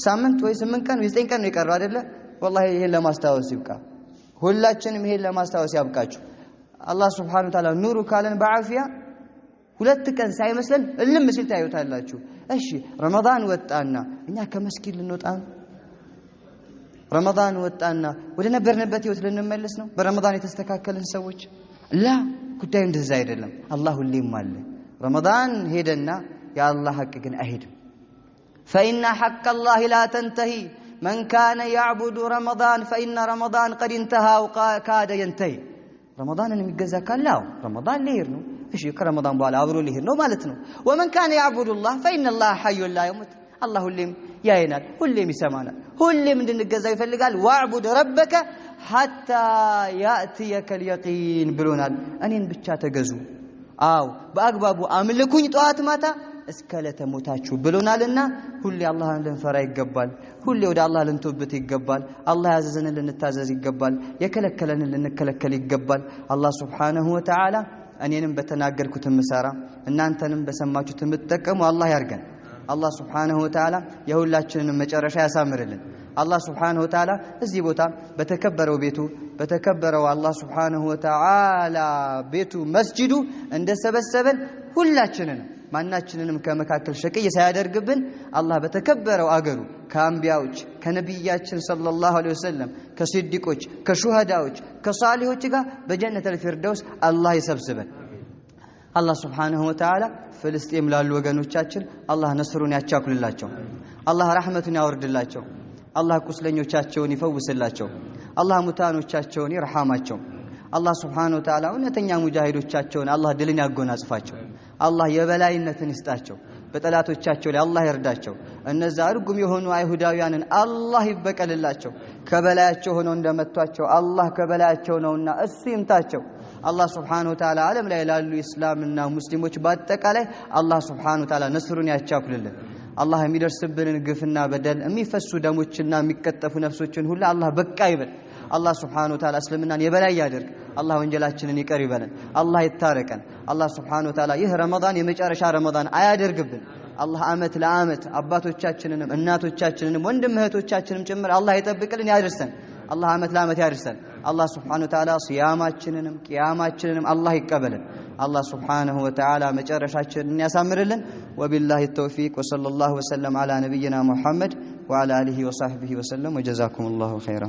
ሳምንት ወይ 8 ቀን ወይ 9 ቀን ነው ይቀሩ አይደለ والله ይሄን ለማስታወስ ይብቃ ሁላችንም ይሄን ለማስታወስ ያብቃችሁ አላህ Subhanahu Wa Ta'ala ኑሩ ካለን በአፊያ ሁለት ቀን ሳይመስለን እልም ሲል ታዩታላችሁ እሺ ረመዳን ወጣና እኛ ከመስጊድ ልንወጣ ረመዳን ወጣና ወደ ነበርንበት ህይወት ልንመለስ ነው በረመዳን የተስተካከለን ሰዎች ላ ጉዳዩ እንደዛ አይደለም አላህ ሁሌም አለ ረመዳን ሄደና ያ አላህ ሐቅ ግን አይሄድም فإن حق الله لا تنتهي من كان يعبد رمضان فإن رمضان قد انتهى وكاد ينتهي رمضان የሚገዛ ካላው ረመዳን ሊሄድ ነው እሺ ከረመዳን በኋላ አብሮ ሊሄድ ነው ማለት ነው ومن كان يعبد الله فإن الله حي لا يموت الله ሁሌም ያየናል ሁሌም ይሰማናል ሁሌም እንድንገዛው ይፈልጋል واعبد ربك حتى يأتيك اليقين ብሎናል እኔን ብቻ ተገዙ አው በአግባቡ አምልኩኝ ጧት ማታ እስከለተ ሞታችሁ ብሎናልና ሁሌ አላህን ልንፈራ ይገባል ሁሌ ወደ አላህ ልንተውበት ይገባል አላህ ያዘዘንን ልንታዘዝ ይገባል የከለከለንን ልንከለከል ይገባል አላህ Subhanahu Wa Ta'ala እኔንም በተናገርኩት ምሰራ እናንተንም በሰማችሁት የምትጠቀሙ አላህ ያርገን አላህ Subhanahu Wa Ta'ala የሁላችንንም መጨረሻ ያሳምርልን አላህ Subhanahu Wa Ta'ala እዚህ ቦታ በተከበረው ቤቱ በተከበረው አላህ Subhanahu Wa Ta'ala ቤቱ መስጂዱ እንደሰበሰበን ሁላችንንም ማናችንንም ከመካከል ሸቀይ ሳያደርግብን አላህ በተከበረው አገሩ ከአንቢያዎች ከነብያችን ሰለላሁ ዐለይሂ ወሰለም ከሲዲቆች ከሹሃዳዎች ከሷሊሆች ጋር በጀነተል ፊርደውስ አላህ ይሰብስበን አላህ Subhanahu Wa Ta'ala ፍልስጤም ላሉ ወገኖቻችን አላህ ነስሩን ያቻኩልላቸው አላህ ረህመቱን ያወርድላቸው አላህ ቁስለኞቻቸውን ይፈውስላቸው አላህ ሙታኖቻቸውን ይርሐማቸው አላህ Subhanahu Wa Ta'ala እነተኛ ሙጃሂዶቻቸውን አላህ ድልን ያጎናጽፋቸው አላህ የበላይነትን ይስጣቸው በጠላቶቻቸው ላይ አላህ ይርዳቸው እነዛ እርጉም የሆኑ አይሁዳውያንን አላህ ይበቀልላቸው ከበላያቸው ሆነው እንደመቷቸው አላህ ከበላያቸው ነውና እሱ ይምታቸው አላህ Subhanahu Wa Ta'ala ዓለም ላይ ያሉ እስላምና ሙስሊሞች በአጠቃላይ አላህ Subhanahu Wa Ta'ala ነስሩን ያቻኩልልን አላህ የሚደርስብንን ግፍና በደል የሚፈሱ ደሞችና የሚቀጠፉ ነፍሶችን ሁሉ አላህ በቃ ይበል አላህ Subhanahu Wa Ta'ala እስልምናን የበላይ ያድርግ አላህ ወንጀላችንን ይቀር ይበለን አላህ ይታረቀን አላህ Subhanahu Wa Ta'ala ይህ ረመዳን የመጨረሻ ረመዳን አያደርግብን አላህ አመት ለአመት አባቶቻችንንም እናቶቻችንንም ወንድም እህቶቻችንንም ጭምር አላህ ይጠብቅልን ያድርሰን አላህ አመት ለአመት ያድርሰን አላህ Subhanahu Wa Ta'ala ሲያማችንንም ቂያማችንንም አላህ ይቀበልን አላህ Subhanahu Wa Ta'ala መጨረሻችንን ያሳምርልን ወቢላሂ ተውፊቅ ወሰለላሁ ወሰለም على نبينا محمد وعلى اله وصحبه وسلم وجزاكم الله خيرا